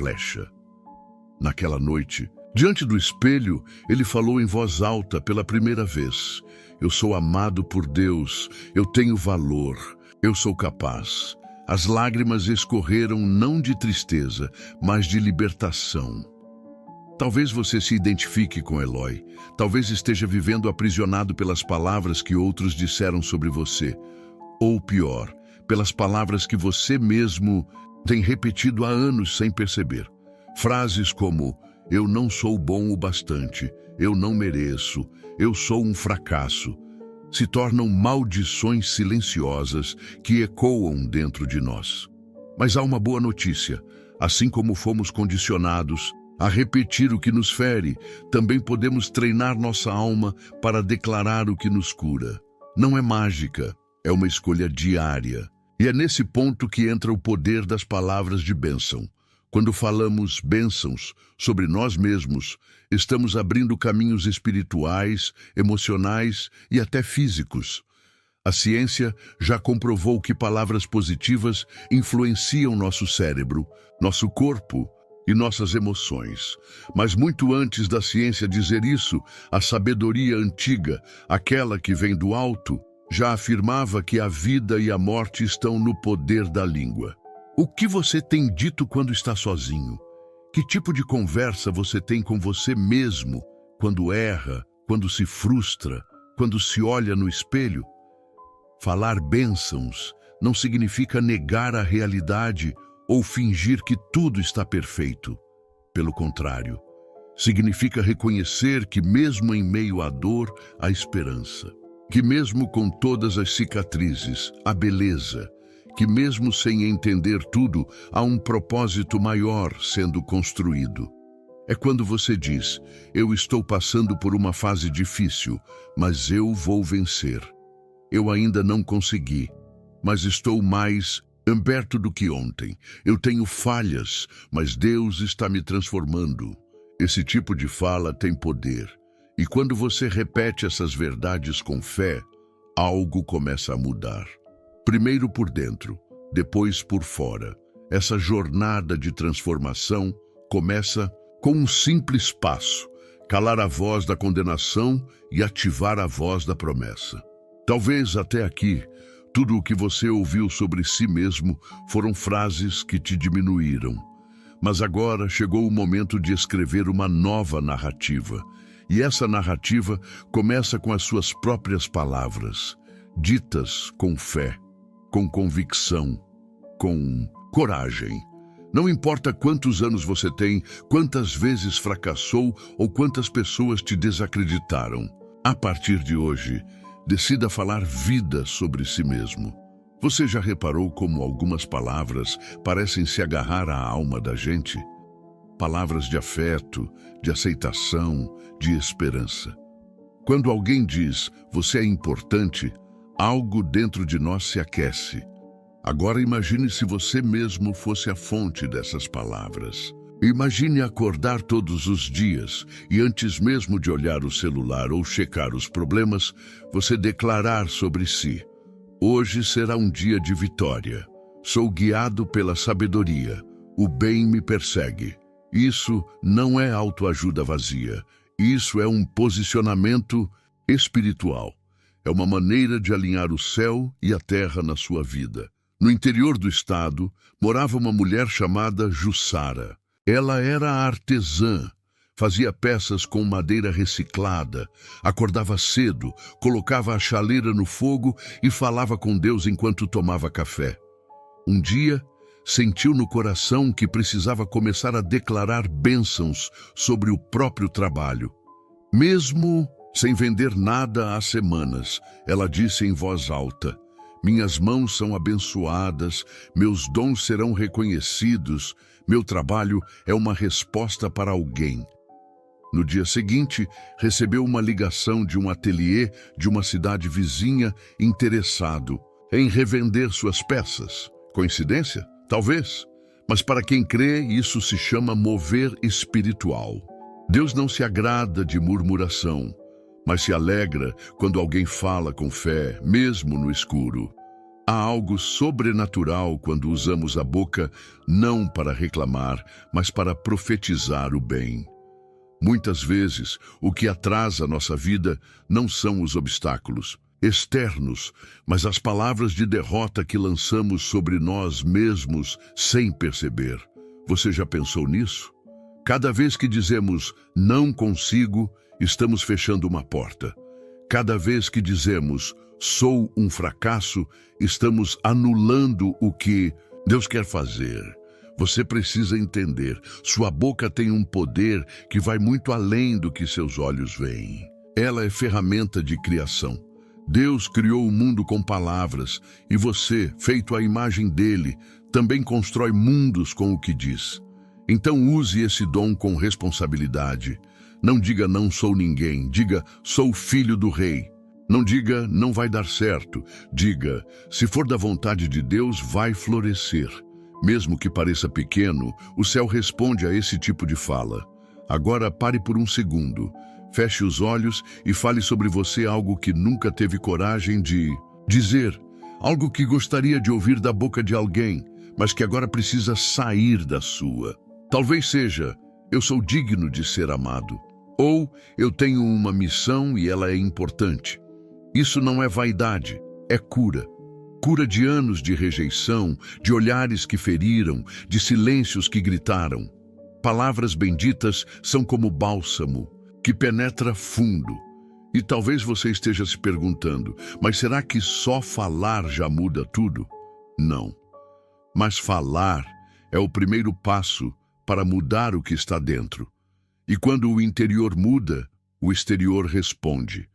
flecha. Naquela noite, diante do espelho, ele falou em voz alta pela primeira vez: eu sou amado por Deus, eu tenho valor, eu sou capaz. As lágrimas escorreram não de tristeza, mas de libertação. Talvez você se identifique com Eloy. Talvez esteja vivendo aprisionado pelas palavras que outros disseram sobre você. Ou pior, pelas palavras que você mesmo tem repetido há anos sem perceber. Frases como: eu não sou bom o bastante, eu não mereço, eu sou um fracasso, se tornam maldições silenciosas que ecoam dentro de nós. Mas há uma boa notícia: assim como fomos condicionados a repetir o que nos fere, também podemos treinar nossa alma para declarar o que nos cura. Não é mágica, é uma escolha diária. E é nesse ponto que entra o poder das palavras de bênção. Quando falamos bênçãos sobre nós mesmos, estamos abrindo caminhos espirituais, emocionais e até físicos. A ciência já comprovou que palavras positivas influenciam nosso cérebro, nosso corpo e nossas emoções. Mas muito antes da ciência dizer isso, a sabedoria antiga, aquela que vem do alto, já afirmava que a vida e a morte estão no poder da língua. O que você tem dito quando está sozinho? Que tipo de conversa você tem com você mesmo quando erra, quando se frustra, quando se olha no espelho? Falar bênçãos não significa negar a realidade ou fingir que tudo está perfeito. Pelo contrário, significa reconhecer que mesmo em meio à dor, há esperança. Que mesmo com todas as cicatrizes, há beleza. Que mesmo sem entender tudo, há um propósito maior sendo construído. É quando você diz: eu estou passando por uma fase difícil, mas eu vou vencer. Eu ainda não consegui, mas estou mais perto do que ontem. Eu tenho falhas, mas Deus está me transformando. Esse tipo de fala tem poder. E quando você repete essas verdades com fé, algo começa a mudar. Primeiro por dentro, depois por fora. Essa jornada de transformação começa com um simples passo: calar a voz da condenação e ativar a voz da promessa. Talvez até aqui, tudo o que você ouviu sobre si mesmo foram frases que te diminuíram. Mas agora chegou o momento de escrever uma nova narrativa. E essa narrativa começa com as suas próprias palavras, ditas com fé, com convicção, com coragem. Não importa quantos anos você tem, quantas vezes fracassou ou quantas pessoas te desacreditaram. A partir de hoje, decida falar vida sobre si mesmo. Você já reparou como algumas palavras parecem se agarrar à alma da gente? Palavras de afeto, de aceitação, de esperança. Quando alguém diz: você é importante, algo dentro de nós se aquece. Agora imagine se você mesmo fosse a fonte dessas palavras. Imagine acordar todos os dias e antes mesmo de olhar o celular ou checar os problemas, você declarar sobre si: hoje será um dia de vitória. Sou guiado pela sabedoria. O bem me persegue. Isso não é autoajuda vazia. Isso é um posicionamento espiritual. É uma maneira de alinhar o céu e a terra na sua vida. No interior do estado, morava uma mulher chamada Jussara. Ela era artesã, fazia peças com madeira reciclada, acordava cedo, colocava a chaleira no fogo e falava com Deus enquanto tomava café. Um dia, sentiu no coração que precisava começar a declarar bênçãos sobre o próprio trabalho. Mesmo sem vender nada há semanas, ela disse em voz alta: minhas mãos são abençoadas, meus dons serão reconhecidos, meu trabalho é uma resposta para alguém. No dia seguinte, recebeu uma ligação de um ateliê de uma cidade vizinha interessado em revender suas peças. Coincidência? Talvez. Mas para quem crê, isso se chama mover espiritual. Deus não se agrada de murmuração, mas se alegra quando alguém fala com fé, mesmo no escuro. Há algo sobrenatural quando usamos a boca não para reclamar, mas para profetizar o bem. Muitas vezes, o que atrasa nossa vida não são os obstáculos externos, mas as palavras de derrota que lançamos sobre nós mesmos sem perceber. Você já pensou nisso? Cada vez que dizemos não consigo, estamos fechando uma porta. Cada vez que dizemos sou um fracasso, estamos anulando o que Deus quer fazer. Você precisa entender, sua boca tem um poder que vai muito além do que seus olhos veem. Ela é ferramenta de criação. Deus criou o mundo com palavras, e você, feito à imagem dele, também constrói mundos com o que diz. Então use esse dom com responsabilidade. Não diga não sou ninguém, diga sou filho do rei. Não diga não vai dar certo, diga se for da vontade de Deus vai florescer. Mesmo que pareça pequeno, o céu responde a esse tipo de fala. Agora pare por um segundo, feche os olhos e fale sobre você algo que nunca teve coragem de dizer, algo que gostaria de ouvir da boca de alguém, mas que agora precisa sair da sua. Talvez seja, eu sou digno de ser amado, ou eu tenho uma missão e ela é importante. Isso não é vaidade, é cura. Cura de anos de rejeição, de olhares que feriram, de silêncios que gritaram. Palavras benditas são como bálsamo, que penetra fundo. E talvez você esteja se perguntando, mas será que só falar já muda tudo? Não. Mas falar é o primeiro passo para mudar o que está dentro. E quando o interior muda, o exterior responde.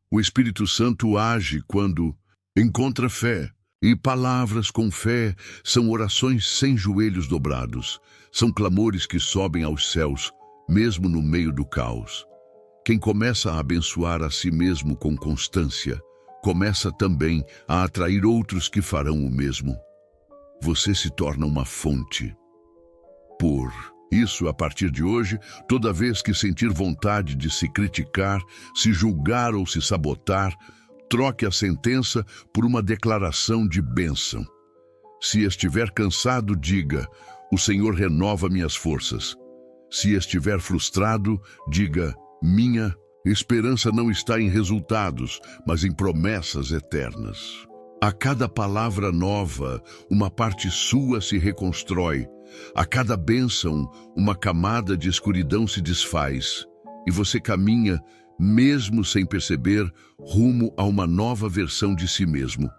O Espírito Santo age quando encontra fé. E palavras com fé são orações sem joelhos dobrados. São clamores que sobem aos céus, mesmo no meio do caos. Quem começa a abençoar a si mesmo com constância, começa também a atrair outros que farão o mesmo. Você se torna uma fonte. Por isso, a partir de hoje, toda vez que sentir vontade de se criticar, se julgar ou se sabotar, troque a sentença por uma declaração de bênção. Se estiver cansado, diga, o Senhor renova minhas forças. Se estiver frustrado, diga, minha esperança não está em resultados, mas em promessas eternas. A cada palavra nova, uma parte sua se reconstrói. A cada bênção, uma camada de escuridão se desfaz. E você caminha, mesmo sem perceber, rumo a uma nova versão de si mesmo.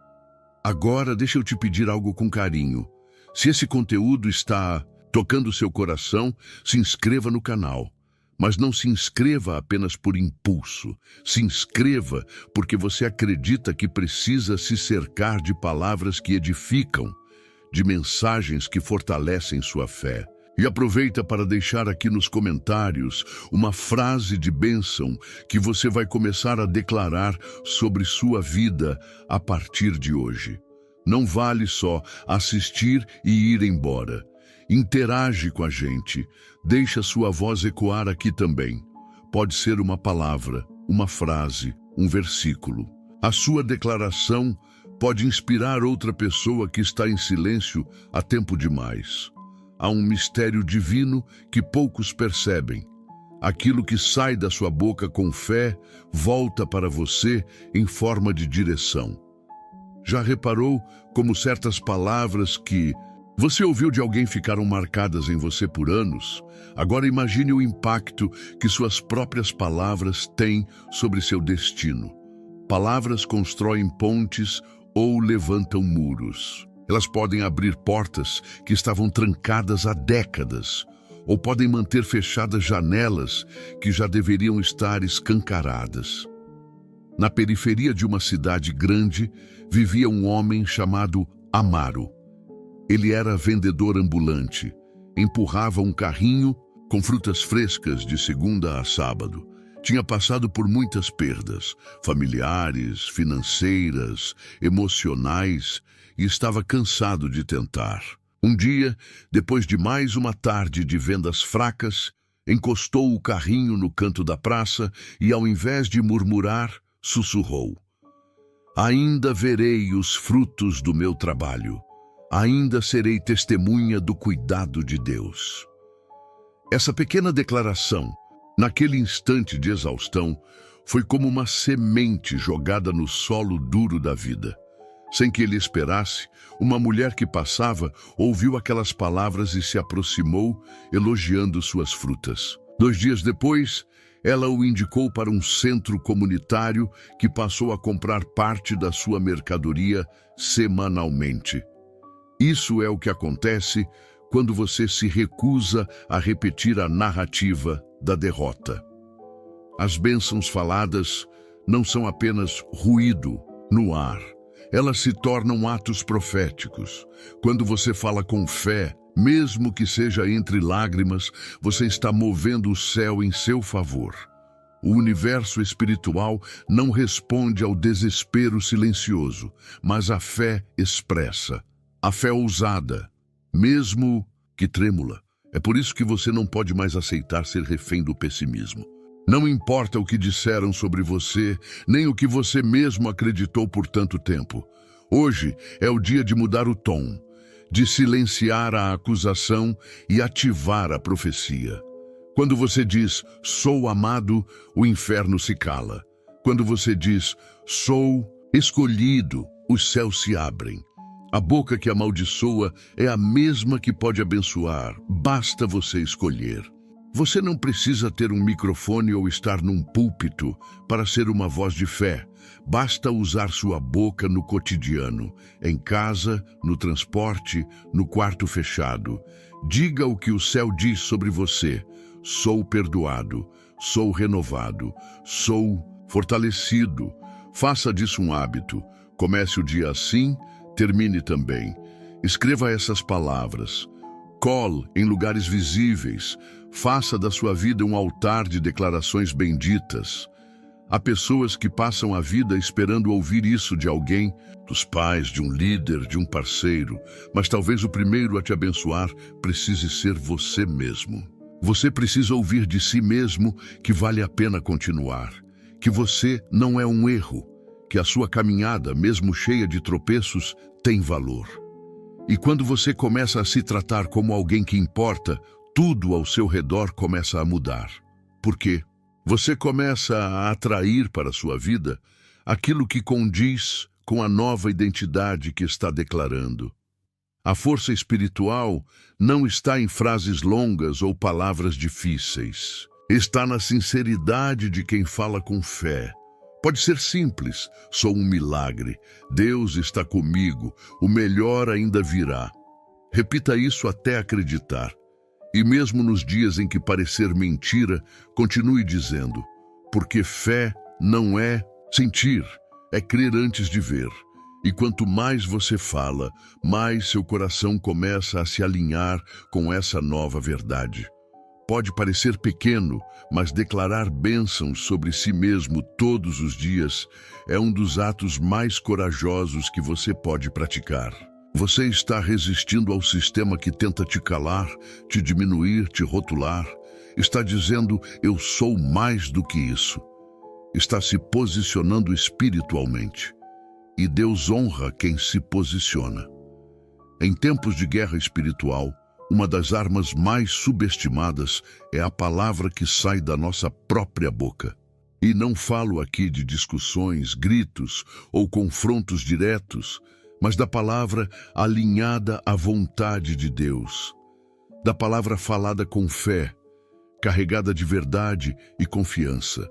Agora, deixa eu te pedir algo com carinho. Se esse conteúdo está tocando seu coração, se inscreva no canal. Mas não se inscreva apenas por impulso. Se inscreva porque você acredita que precisa se cercar de palavras que edificam, de mensagens que fortalecem sua fé. E aproveita para deixar aqui nos comentários uma frase de bênção que você vai começar a declarar sobre sua vida a partir de hoje. Não vale só assistir e ir embora. Interage com a gente. Deixa sua voz ecoar aqui também. Pode ser uma palavra, uma frase, um versículo. A sua declaração pode inspirar outra pessoa que está em silêncio há tempo demais. Há um mistério divino que poucos percebem. Aquilo que sai da sua boca com fé volta para você em forma de direção. Já reparou como certas palavras que você ouviu de alguém ficaram marcadas em você por anos? Agora imagine o impacto que suas próprias palavras têm sobre seu destino. Palavras constroem pontes ou levantam muros. Elas podem abrir portas que estavam trancadas há décadas, ou podem manter fechadas janelas que já deveriam estar escancaradas. Na periferia de uma cidade grande, vivia um homem chamado Amaro. Ele era vendedor ambulante, empurrava um carrinho com frutas frescas de segunda a sábado. Tinha passado por muitas perdas, familiares, financeiras, emocionais, e estava cansado de tentar. Um dia, depois de mais uma tarde de vendas fracas, encostou o carrinho no canto da praça e, ao invés de murmurar, sussurrou: Ainda verei os frutos do meu trabalho. Ainda serei testemunha do cuidado de Deus. Essa pequena declaração, naquele instante de exaustão, foi como uma semente jogada no solo duro da vida. Sem que ele esperasse, uma mulher que passava ouviu aquelas palavras e se aproximou, elogiando suas frutas. 2 dias depois, ela o indicou para um centro comunitário que passou a comprar parte da sua mercadoria semanalmente. Isso é o que acontece quando você se recusa a repetir a narrativa da derrota. As bênçãos faladas não são apenas ruído no ar. Elas se tornam atos proféticos. Quando você fala com fé, mesmo que seja entre lágrimas, você está movendo o céu em seu favor. O universo espiritual não responde ao desespero silencioso, mas à fé expressa, a fé ousada, mesmo que trêmula. É por isso que você não pode mais aceitar ser refém do pessimismo. Não importa o que disseram sobre você, nem o que você mesmo acreditou por tanto tempo. Hoje é o dia de mudar o tom, de silenciar a acusação e ativar a profecia. Quando você diz, sou amado, o inferno se cala. Quando você diz, sou escolhido, os céus se abrem. A boca que amaldiçoa é a mesma que pode abençoar, basta você escolher. Você não precisa ter um microfone ou estar num púlpito para ser uma voz de fé. Basta usar sua boca no cotidiano, em casa, no transporte, no quarto fechado. Diga o que o céu diz sobre você. Sou perdoado, sou renovado, sou fortalecido. Faça disso um hábito. Comece o dia assim, termine também. Escreva essas palavras. Cole em lugares visíveis. Faça da sua vida um altar de declarações benditas. Há pessoas que passam a vida esperando ouvir isso de alguém, dos pais, de um líder, de um parceiro, mas talvez o primeiro a te abençoar precise ser você mesmo. Você precisa ouvir de si mesmo que vale a pena continuar, que você não é um erro, que a sua caminhada, mesmo cheia de tropeços, tem valor. E quando você começa a se tratar como alguém que importa, tudo ao seu redor começa a mudar. Por quê? Você começa a atrair para a sua vida aquilo que condiz com a nova identidade que está declarando. A força espiritual não está em frases longas ou palavras difíceis. Está na sinceridade de quem fala com fé. Pode ser simples, sou um milagre, Deus está comigo, o melhor ainda virá. Repita isso até acreditar. E mesmo nos dias em que parecer mentira, continue dizendo, porque fé não é sentir, é crer antes de ver. E quanto mais você fala, mais seu coração começa a se alinhar com essa nova verdade. Pode parecer pequeno, mas declarar bênçãos sobre si mesmo todos os dias é um dos atos mais corajosos que você pode praticar. Você está resistindo ao sistema que tenta te calar, te diminuir, te rotular. Está dizendo, eu sou mais do que isso. Está se posicionando espiritualmente. E Deus honra quem se posiciona. Em tempos de guerra espiritual, uma das armas mais subestimadas é a palavra que sai da nossa própria boca. E não falo aqui de discussões, gritos ou confrontos diretos, mas da palavra alinhada à vontade de Deus. Da palavra falada com fé, carregada de verdade e confiança.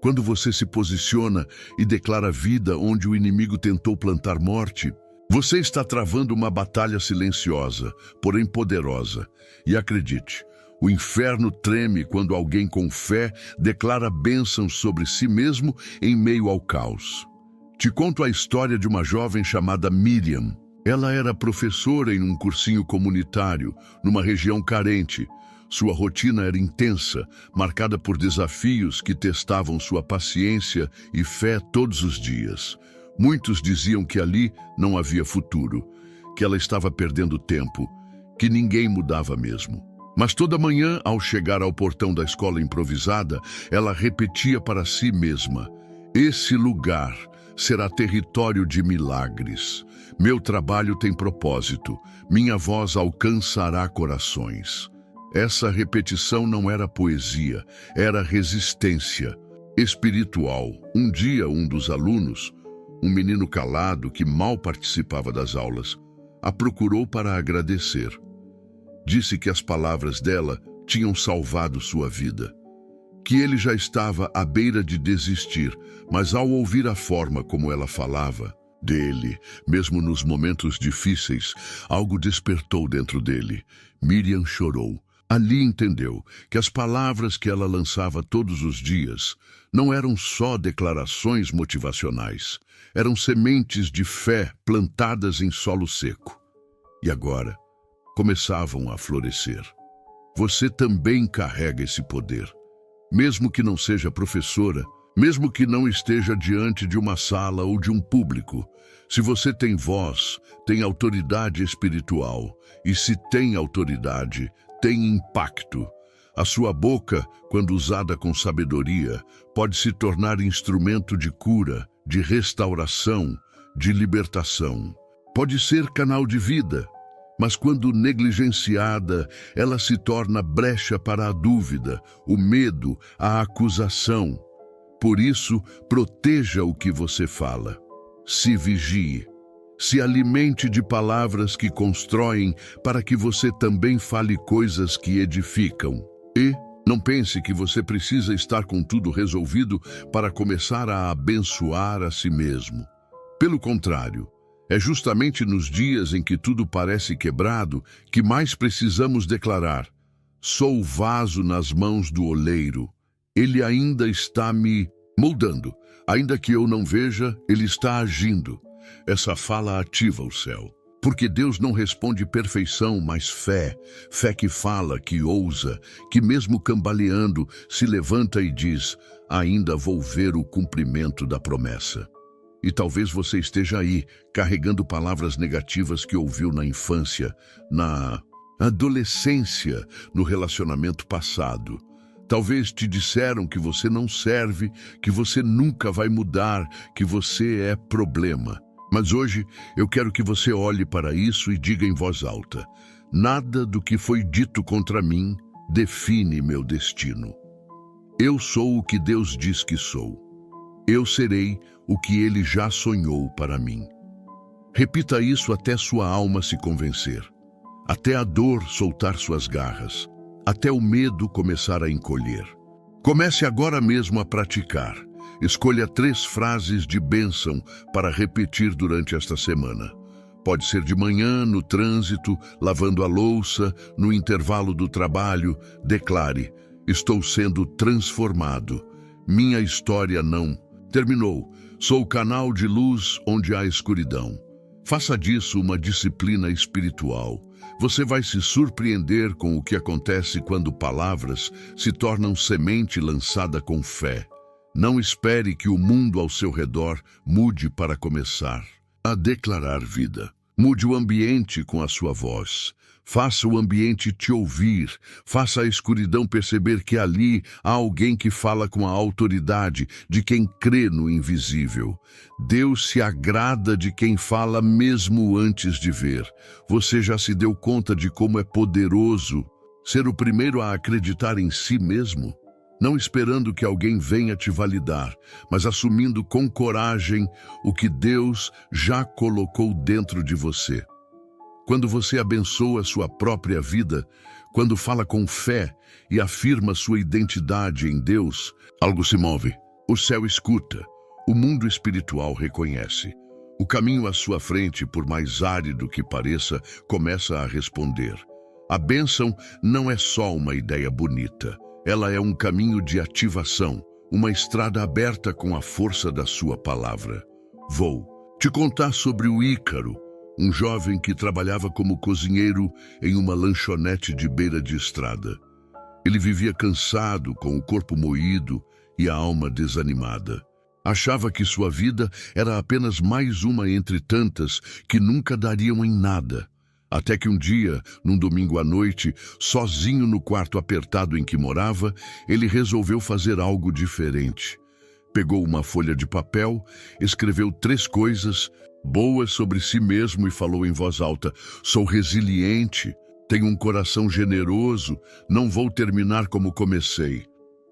Quando você se posiciona e declara vida onde o inimigo tentou plantar morte, você está travando uma batalha silenciosa, porém poderosa. E acredite, o inferno treme quando alguém com fé declara bênçãos sobre si mesmo em meio ao caos. Te conto a história de uma jovem chamada Miriam. Ela era professora em um cursinho comunitário, numa região carente. Sua rotina era intensa, marcada por desafios que testavam sua paciência e fé todos os dias. Muitos diziam que ali não havia futuro, que ela estava perdendo tempo, que ninguém mudava mesmo. Mas toda manhã, ao chegar ao portão da escola improvisada, ela repetia para si mesma, esse lugar será território de milagres. Meu trabalho tem propósito. Minha voz alcançará corações. Essa repetição não era poesia, era resistência espiritual. Um dia, um dos alunos, um menino calado que mal participava das aulas, a procurou para agradecer. Disse que as palavras dela tinham salvado sua vida, que ele já estava à beira de desistir, mas ao ouvir a forma como ela falava dele, mesmo nos momentos difíceis, algo despertou dentro dele. Miriam chorou. Ali entendeu que as palavras que ela lançava todos os dias não eram só declarações motivacionais, eram sementes de fé plantadas em solo seco. E agora começavam a florescer. Você também carrega esse poder. Mesmo que não seja professora, mesmo que não esteja diante de uma sala ou de um público, se você tem voz, tem autoridade espiritual. E se tem autoridade, tem impacto. A sua boca, quando usada com sabedoria, pode se tornar instrumento de cura, de restauração, de libertação. Pode ser canal de vida, mas quando negligenciada, ela se torna brecha para a dúvida, o medo, a acusação. Por isso, proteja o que você fala. Se vigie. Se alimente de palavras que constroem para que você também fale coisas que edificam. E não pense que você precisa estar com tudo resolvido para começar a abençoar a si mesmo. Pelo contrário, é justamente nos dias em que tudo parece quebrado que mais precisamos declarar: sou vaso nas mãos do oleiro. Ele ainda está me moldando. Ainda que eu não veja, ele está agindo. Essa fala ativa o céu. Porque Deus não responde perfeição, mas fé. Fé que fala, que ousa, que mesmo cambaleando, se levanta e diz: ainda vou ver o cumprimento da promessa. E talvez você esteja aí, carregando palavras negativas que ouviu na infância, na adolescência, no relacionamento passado. Talvez te disseram que você não serve, que você nunca vai mudar, que você é problema. Mas hoje eu quero que você olhe para isso e diga em voz alta: nada do que foi dito contra mim define meu destino. Eu sou o que Deus diz que sou. Eu serei o que Ele já sonhou para mim. Repita isso até sua alma se convencer, até a dor soltar suas garras, até o medo começar a encolher. Comece agora mesmo a praticar. Escolha 3 frases de bênção para repetir durante esta semana. Pode ser de manhã, no trânsito, lavando a louça, no intervalo do trabalho. Declare: estou sendo transformado. Minha história não terminou. Sou o canal de luz onde há escuridão. Faça disso uma disciplina espiritual. Você vai se surpreender com o que acontece quando palavras se tornam semente lançada com fé. Não espere que o mundo ao seu redor mude para começar a declarar vida. Mude o ambiente com a sua voz. Faça o ambiente te ouvir. Faça a escuridão perceber que ali há alguém que fala com a autoridade de quem crê no invisível. Deus se agrada de quem fala mesmo antes de ver. Você já se deu conta de como é poderoso ser o primeiro a acreditar em si mesmo? Não esperando que alguém venha te validar, mas assumindo com coragem o que Deus já colocou dentro de você. Quando você abençoa sua própria vida, quando fala com fé e afirma sua identidade em Deus, algo se move. O céu escuta, o mundo espiritual reconhece. O caminho à sua frente, por mais árido que pareça, começa a responder. A bênção não é só uma ideia bonita. Ela é um caminho de ativação, uma estrada aberta com a força da sua palavra. Vou te contar sobre o Ícaro, um jovem que trabalhava como cozinheiro em uma lanchonete de beira de estrada. Ele vivia cansado, com o corpo moído e a alma desanimada. Achava que sua vida era apenas mais uma entre tantas que nunca dariam em nada. Até que um dia, num domingo à noite, sozinho no quarto apertado em que morava, ele resolveu fazer algo diferente. Pegou uma folha de papel, escreveu 3 coisas boas sobre si mesmo e falou em voz alta: sou resiliente, tenho um coração generoso, não vou terminar como comecei.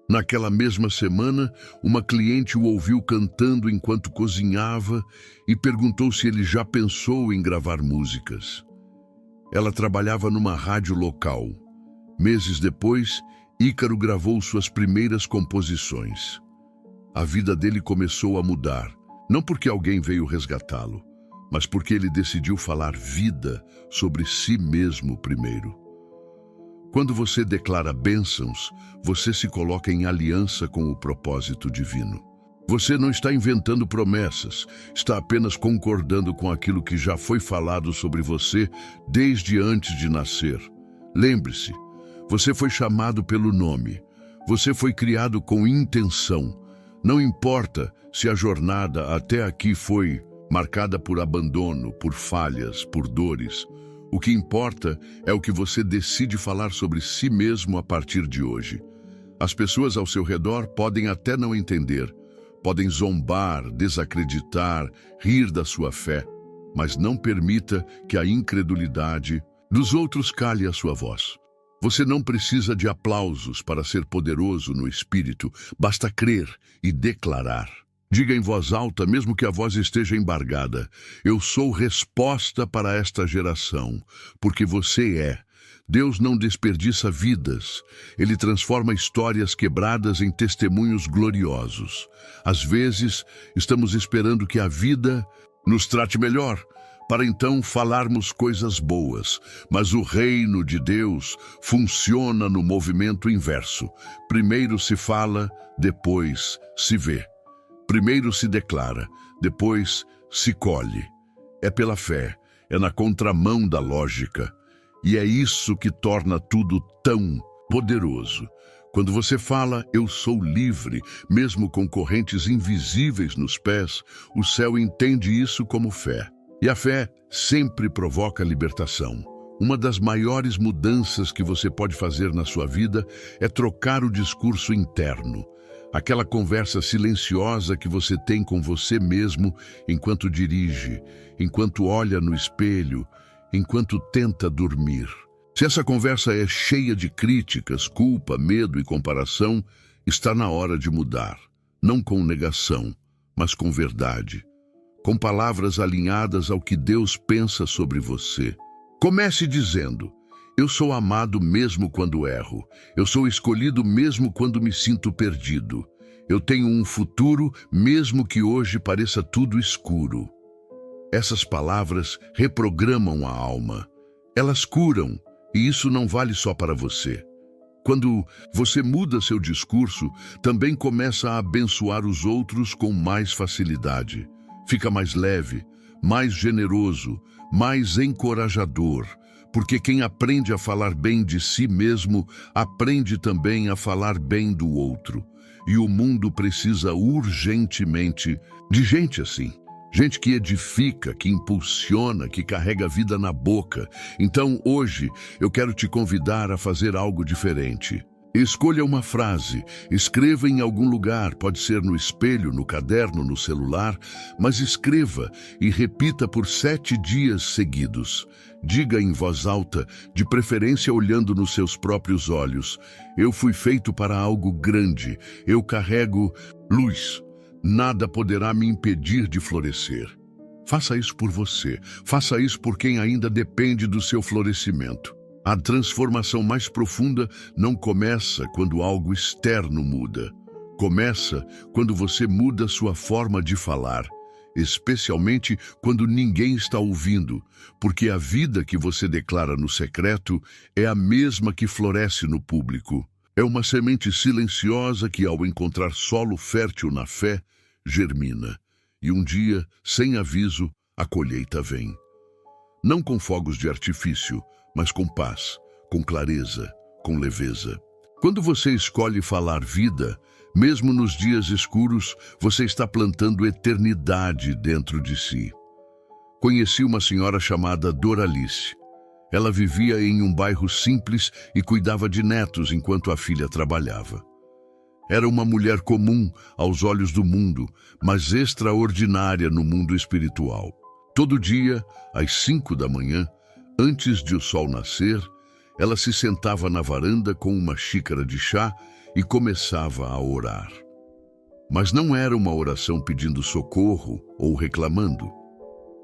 Naquela mesma semana, uma cliente o ouviu cantando enquanto cozinhava e perguntou se ele já pensou em gravar músicas. Ela trabalhava numa rádio local. Meses depois, Ícaro gravou suas primeiras composições. A vida dele começou a mudar, não porque alguém veio resgatá-lo, mas porque ele decidiu falar vida sobre si mesmo primeiro. Quando você declara bênçãos, você se coloca em aliança com o propósito divino. Você não está inventando promessas, está apenas concordando com aquilo que já foi falado sobre você desde antes de nascer. Lembre-se, você foi chamado pelo nome, você foi criado com intenção. Não importa se a jornada até aqui foi marcada por abandono, por falhas, por dores. O que importa é o que você decide falar sobre si mesmo a partir de hoje. As pessoas ao seu redor podem até não entender, podem zombar, desacreditar, rir da sua fé, mas não permita que a incredulidade dos outros cale a sua voz. Você não precisa de aplausos para ser poderoso no espírito, basta crer e declarar. Diga em voz alta, mesmo que a voz esteja embargada: eu sou resposta para esta geração, porque você é. Deus não desperdiça vidas, Ele transforma histórias quebradas em testemunhos gloriosos. Às vezes, estamos esperando que a vida nos trate melhor, para então falarmos coisas boas, mas o reino de Deus funciona no movimento inverso. Primeiro se fala, depois se vê. Primeiro se declara, depois se colhe. É pela fé, é na contramão da lógica. E é isso que torna tudo tão poderoso. Quando você fala, eu sou livre, mesmo com correntes invisíveis nos pés, o céu entende isso como fé. E a fé sempre provoca libertação. Uma das maiores mudanças que você pode fazer na sua vida é trocar o discurso interno. Aquela conversa silenciosa que você tem com você mesmo enquanto dirige, enquanto olha no espelho, enquanto tenta dormir. Se essa conversa é cheia de críticas, culpa, medo e comparação, está na hora de mudar. Não com negação, mas com verdade. Com palavras alinhadas ao que Deus pensa sobre você. Comece dizendo: eu sou amado mesmo quando erro. Eu sou escolhido mesmo quando me sinto perdido. Eu tenho um futuro mesmo que hoje pareça tudo escuro. Essas palavras reprogramam a alma. Elas curam, e isso não vale só para você. Quando você muda seu discurso, também começa a abençoar os outros com mais facilidade. Fica mais leve, mais generoso, mais encorajador. Porque quem aprende a falar bem de si mesmo, aprende também a falar bem do outro. E o mundo precisa urgentemente de gente assim. Gente que edifica, que impulsiona, que carrega a vida na boca. Então, hoje, eu quero te convidar a fazer algo diferente. Escolha uma frase, escreva em algum lugar, pode ser no espelho, no caderno, no celular, mas escreva e repita por 7 dias seguidos. Diga em voz alta, de preferência olhando nos seus próprios olhos: eu fui feito para algo grande, eu carrego luz. Nada poderá me impedir de florescer. Faça isso por você, faça isso por quem ainda depende do seu florescimento. A transformação mais profunda não começa quando algo externo muda. Começa quando você muda sua forma de falar, especialmente quando ninguém está ouvindo, porque a vida que você declara no secreto é a mesma que floresce no público. É uma semente silenciosa que, ao encontrar solo fértil na fé, germina. E um dia, sem aviso, a colheita vem. Não com fogos de artifício, mas com paz, com clareza, com leveza. Quando você escolhe falar vida, mesmo nos dias escuros, você está plantando eternidade dentro de si. Conheci uma senhora chamada Doralice. Ela vivia em um bairro simples e cuidava de netos enquanto a filha trabalhava. Era uma mulher comum aos olhos do mundo, mas extraordinária no mundo espiritual. Todo dia, às 5 da manhã, antes de o sol nascer, ela se sentava na varanda com uma xícara de chá e começava a orar. Mas não era uma oração pedindo socorro ou reclamando.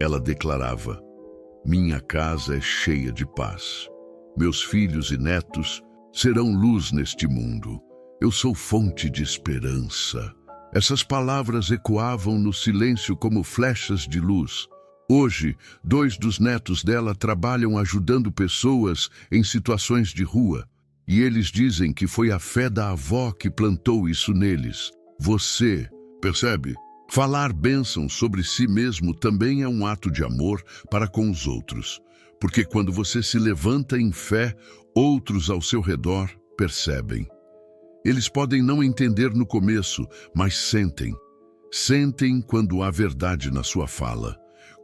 Ela declarava: minha casa é cheia de paz. Meus filhos e netos serão luz neste mundo. Eu sou fonte de esperança. Essas palavras ecoavam no silêncio como flechas de luz. Hoje, 2 dos netos dela trabalham ajudando pessoas em situações de rua. E eles dizem que foi a fé da avó que plantou isso neles. Você, percebe? Falar bênçãos sobre si mesmo também é um ato de amor para com os outros. Porque quando você se levanta em fé, outros ao seu redor percebem. Eles podem não entender no começo, mas sentem. Sentem quando há verdade na sua fala.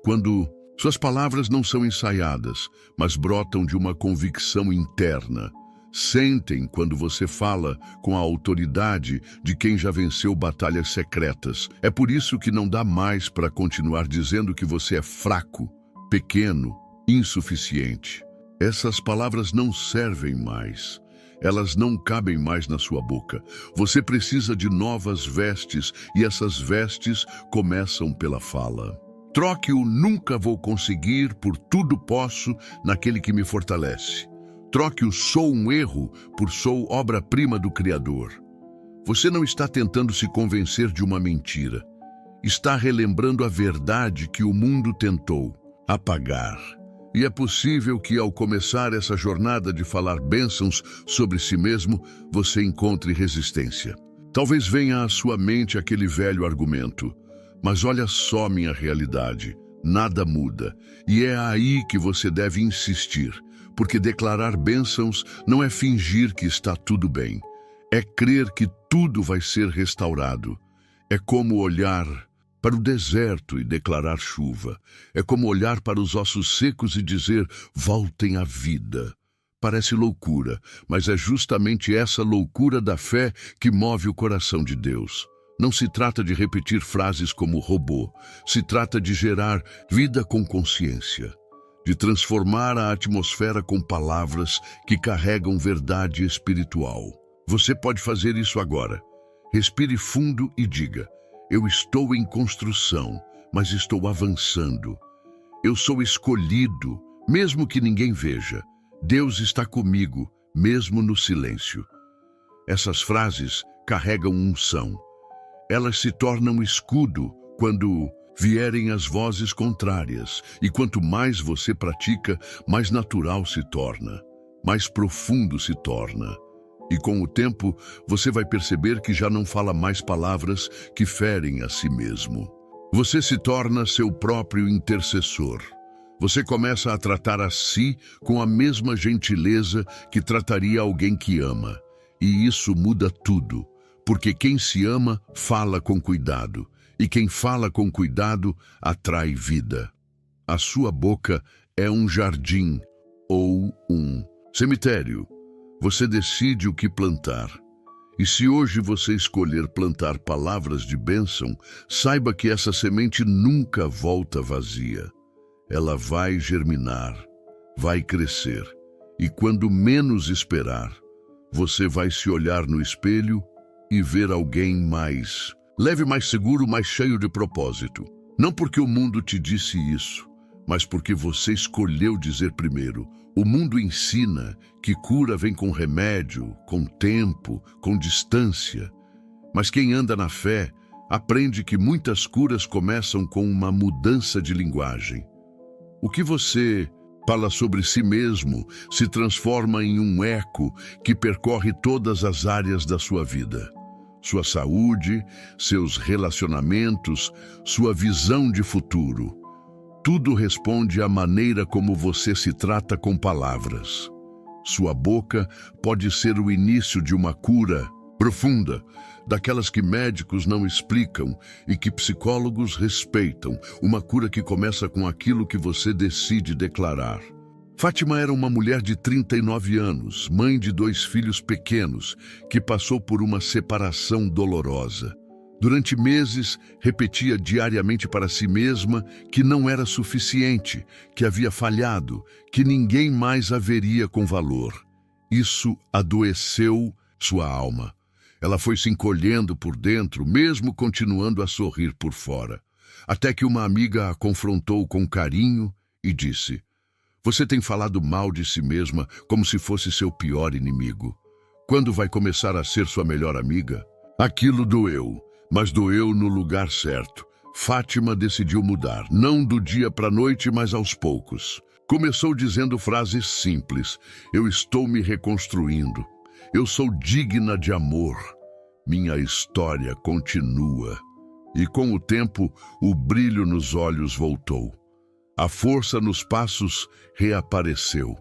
Quando suas palavras não são ensaiadas, mas brotam de uma convicção interna. Sentem quando você fala com a autoridade de quem já venceu batalhas secretas. É por isso que não dá mais para continuar dizendo que você é fraco, pequeno, insuficiente. Essas palavras não servem mais. Elas não cabem mais na sua boca. Você precisa de novas vestes e essas vestes começam pela fala. Troque o nunca vou conseguir por tudo posso naquele que me fortalece. Troque o sou um erro por sou obra-prima do Criador. Você não está tentando se convencer de uma mentira. Está relembrando a verdade que o mundo tentou apagar. E é possível que ao começar essa jornada de falar bênçãos sobre si mesmo, você encontre resistência. Talvez venha à sua mente aquele velho argumento: mas olha só minha realidade, nada muda. E é aí que você deve insistir, porque declarar bênçãos não é fingir que está tudo bem. É crer que tudo vai ser restaurado. É como olhar para o deserto e declarar chuva. É como olhar para os ossos secos e dizer: voltem à vida. Parece loucura, mas é justamente essa loucura da fé que move o coração de Deus. Não se trata de repetir frases como robô. Se trata de gerar vida com consciência. De transformar a atmosfera com palavras que carregam verdade espiritual. Você pode fazer isso agora. Respire fundo e diga: eu estou em construção, mas estou avançando. Eu sou escolhido, mesmo que ninguém veja. Deus está comigo, mesmo no silêncio. Essas frases carregam unção. Elas se tornam escudo quando vierem as vozes contrárias. E quanto mais você pratica, mais natural se torna, mais profundo se torna. E com o tempo, você vai perceber que já não fala mais palavras que ferem a si mesmo. Você se torna seu próprio intercessor. Você começa a tratar a si com a mesma gentileza que trataria alguém que ama. E isso muda tudo, porque quem se ama fala com cuidado. E quem fala com cuidado atrai vida. A sua boca é um jardim ou um cemitério. Você decide o que plantar. E se hoje você escolher plantar palavras de bênção, saiba que essa semente nunca volta vazia. Ela vai germinar, vai crescer. E quando menos esperar, você vai se olhar no espelho e ver alguém mais leve, mais seguro, mais cheio de propósito. Não porque o mundo te disse isso, mas porque você escolheu dizer primeiro. O mundo ensina que cura vem com remédio, com tempo, com distância. Mas quem anda na fé aprende que muitas curas começam com uma mudança de linguagem. O que você fala sobre si mesmo se transforma em um eco que percorre todas as áreas da sua vida. Sua saúde, seus relacionamentos, sua visão de futuro. Tudo responde à maneira como você se trata com palavras. Sua boca pode ser o início de uma cura profunda, daquelas que médicos não explicam e que psicólogos respeitam. Uma cura que começa com aquilo que você decide declarar. Fátima era uma mulher de 39 anos, mãe de 2 filhos pequenos, que passou por uma separação dolorosa. Durante meses, repetia diariamente para si mesma que não era suficiente, que havia falhado, que ninguém mais a veria com valor. Isso adoeceu sua alma. Ela foi se encolhendo por dentro, mesmo continuando a sorrir por fora. Até que uma amiga a confrontou com carinho e disse: "Você tem falado mal de si mesma como se fosse seu pior inimigo. Quando vai começar a ser sua melhor amiga?" Aquilo doeu, mas doeu no lugar certo. Fátima decidiu mudar, não do dia para a noite, mas aos poucos. Começou dizendo frases simples: "Eu estou me reconstruindo. Eu sou digna de amor. Minha história continua." E com o tempo, o brilho nos olhos voltou. A força nos passos reapareceu.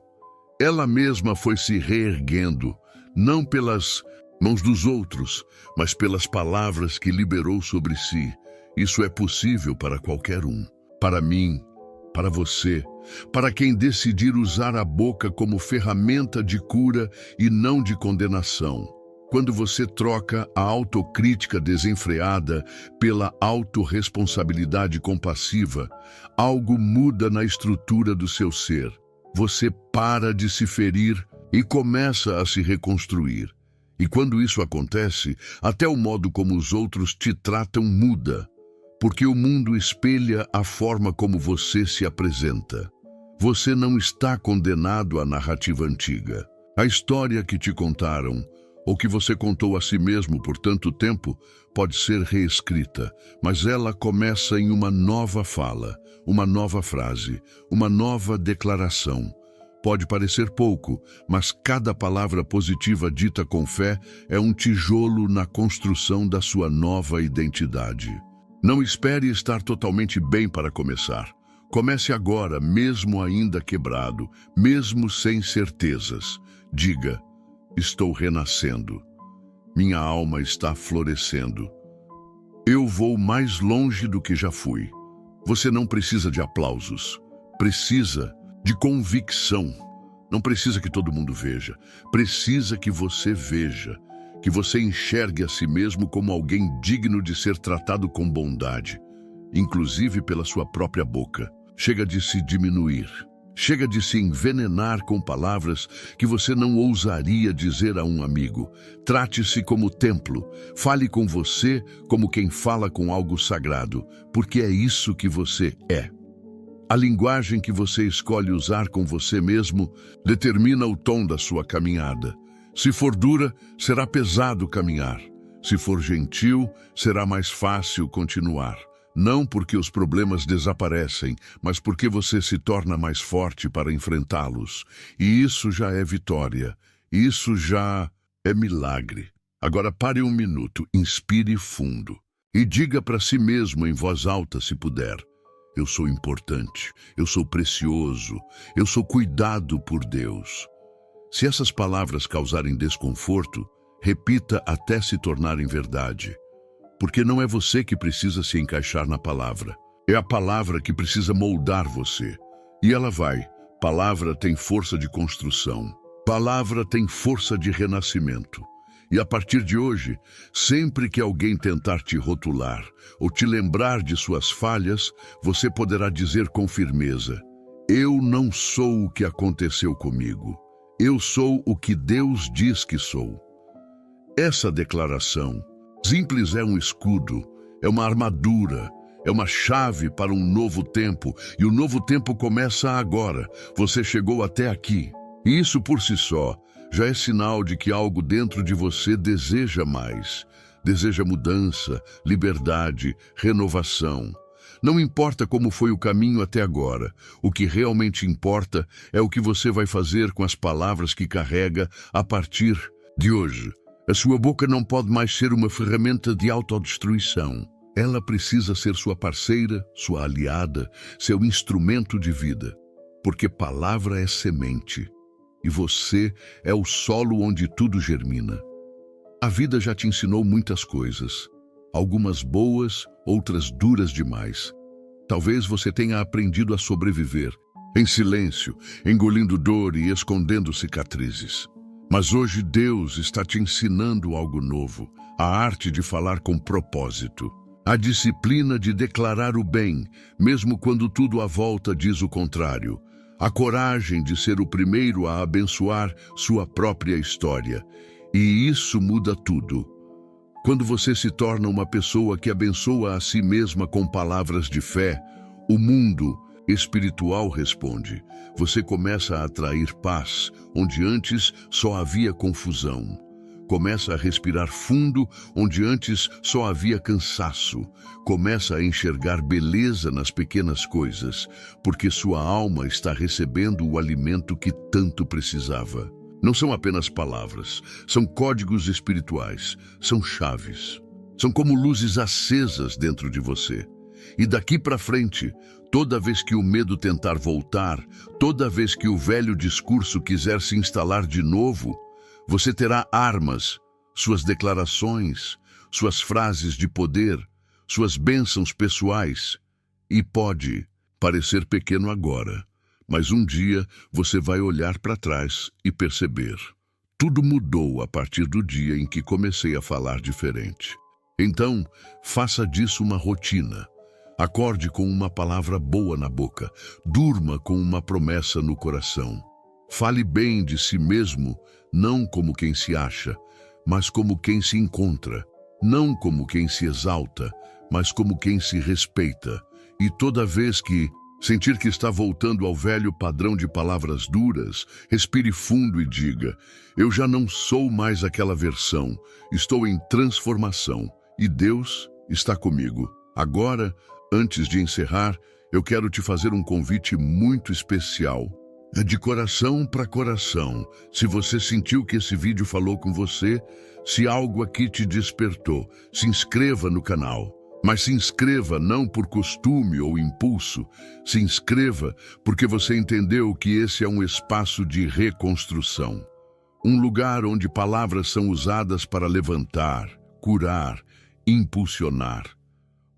Ela mesma foi se reerguendo, não pelas mãos dos outros, mas pelas palavras que liberou sobre si. Isso é possível para qualquer um. Para mim, para você, para quem decidir usar a boca como ferramenta de cura e não de condenação. Quando você troca a autocrítica desenfreada pela autorresponsabilidade compassiva, algo muda na estrutura do seu ser. Você para de se ferir e começa a se reconstruir. E quando isso acontece, até o modo como os outros te tratam muda, porque o mundo espelha a forma como você se apresenta. Você não está condenado à narrativa antiga. A história que te contaram, ou que você contou a si mesmo por tanto tempo, pode ser reescrita, mas ela começa em uma nova fala, uma nova frase, uma nova declaração. Pode parecer pouco, mas cada palavra positiva dita com fé é um tijolo na construção da sua nova identidade. Não espere estar totalmente bem para começar. Comece agora, mesmo ainda quebrado, mesmo sem certezas. Diga: "Estou renascendo. Minha alma está florescendo. Eu vou mais longe do que já fui." Você não precisa de aplausos. Precisa de convicção. Não precisa que todo mundo veja. Precisa que você veja. Que você enxergue a si mesmo como alguém digno de ser tratado com bondade, inclusive pela sua própria boca. Chega de se diminuir. Chega de se envenenar com palavras que você não ousaria dizer a um amigo. Trate-se como templo. Fale com você como quem fala com algo sagrado, porque é isso que você é. A linguagem que você escolhe usar com você mesmo determina o tom da sua caminhada. Se for dura, será pesado caminhar. Se for gentil, será mais fácil continuar. Não porque os problemas desaparecem, mas porque você se torna mais forte para enfrentá-los. E isso já é vitória. Isso já é milagre. Agora pare um minuto, inspire fundo e diga para si mesmo em voz alta, se puder: "Eu sou importante, eu sou precioso, eu sou cuidado por Deus." Se essas palavras causarem desconforto, repita até se tornarem verdade. Porque não é você que precisa se encaixar na palavra. É a palavra que precisa moldar você. E ela vai. Palavra tem força de construção. Palavra tem força de renascimento. E a partir de hoje, sempre que alguém tentar te rotular ou te lembrar de suas falhas, você poderá dizer com firmeza: "Eu não sou o que aconteceu comigo. Eu sou o que Deus diz que sou." Essa declaração simples é um escudo, é uma armadura, é uma chave para um novo tempo, e o novo tempo começa agora. Você chegou até aqui. E isso por si só já é sinal de que algo dentro de você deseja mais. Deseja mudança, liberdade, renovação. Não importa como foi o caminho até agora, o que realmente importa é o que você vai fazer com as palavras que carrega a partir de hoje. A sua boca não pode mais ser uma ferramenta de autodestruição. Ela precisa ser sua parceira, sua aliada, seu instrumento de vida. Porque palavra é semente, e você é o solo onde tudo germina. A vida já te ensinou muitas coisas, algumas boas, outras duras demais. Talvez você tenha aprendido a sobreviver, em silêncio, engolindo dor e escondendo cicatrizes. Mas hoje Deus está te ensinando algo novo, a arte de falar com propósito, a disciplina de declarar o bem, mesmo quando tudo à volta diz o contrário, a coragem de ser o primeiro a abençoar sua própria história. E isso muda tudo. Quando você se torna uma pessoa que abençoa a si mesma com palavras de fé, o mundo espiritual responde. Você começa a atrair paz, onde antes só havia confusão. Começa a respirar fundo, onde antes só havia cansaço. Começa a enxergar beleza nas pequenas coisas, porque sua alma está recebendo o alimento que tanto precisava. Não são apenas palavras, são códigos espirituais, são chaves. São como luzes acesas dentro de você. E daqui para frente, toda vez que o medo tentar voltar, toda vez que o velho discurso quiser se instalar de novo, você terá armas, suas declarações, suas frases de poder, suas bênçãos pessoais. E pode parecer pequeno agora, mas um dia você vai olhar para trás e perceber. Tudo mudou a partir do dia em que comecei a falar diferente. Então, faça disso uma rotina. Acorde com uma palavra boa na boca. Durma com uma promessa no coração. Fale bem de si mesmo, não como quem se acha, mas como quem se encontra. Não como quem se exalta, mas como quem se respeita. E toda vez que sentir que está voltando ao velho padrão de palavras duras, respire fundo e diga: eu já não sou mais aquela versão, estou em transformação e Deus está comigo. Agora, antes de encerrar, eu quero te fazer um convite muito especial. É de coração para coração. Se você sentiu que esse vídeo falou com você, se algo aqui te despertou, se inscreva no canal. Mas se inscreva não por costume ou impulso, se inscreva porque você entendeu que esse é um espaço de reconstrução. Um lugar onde palavras são usadas para levantar, curar, impulsionar.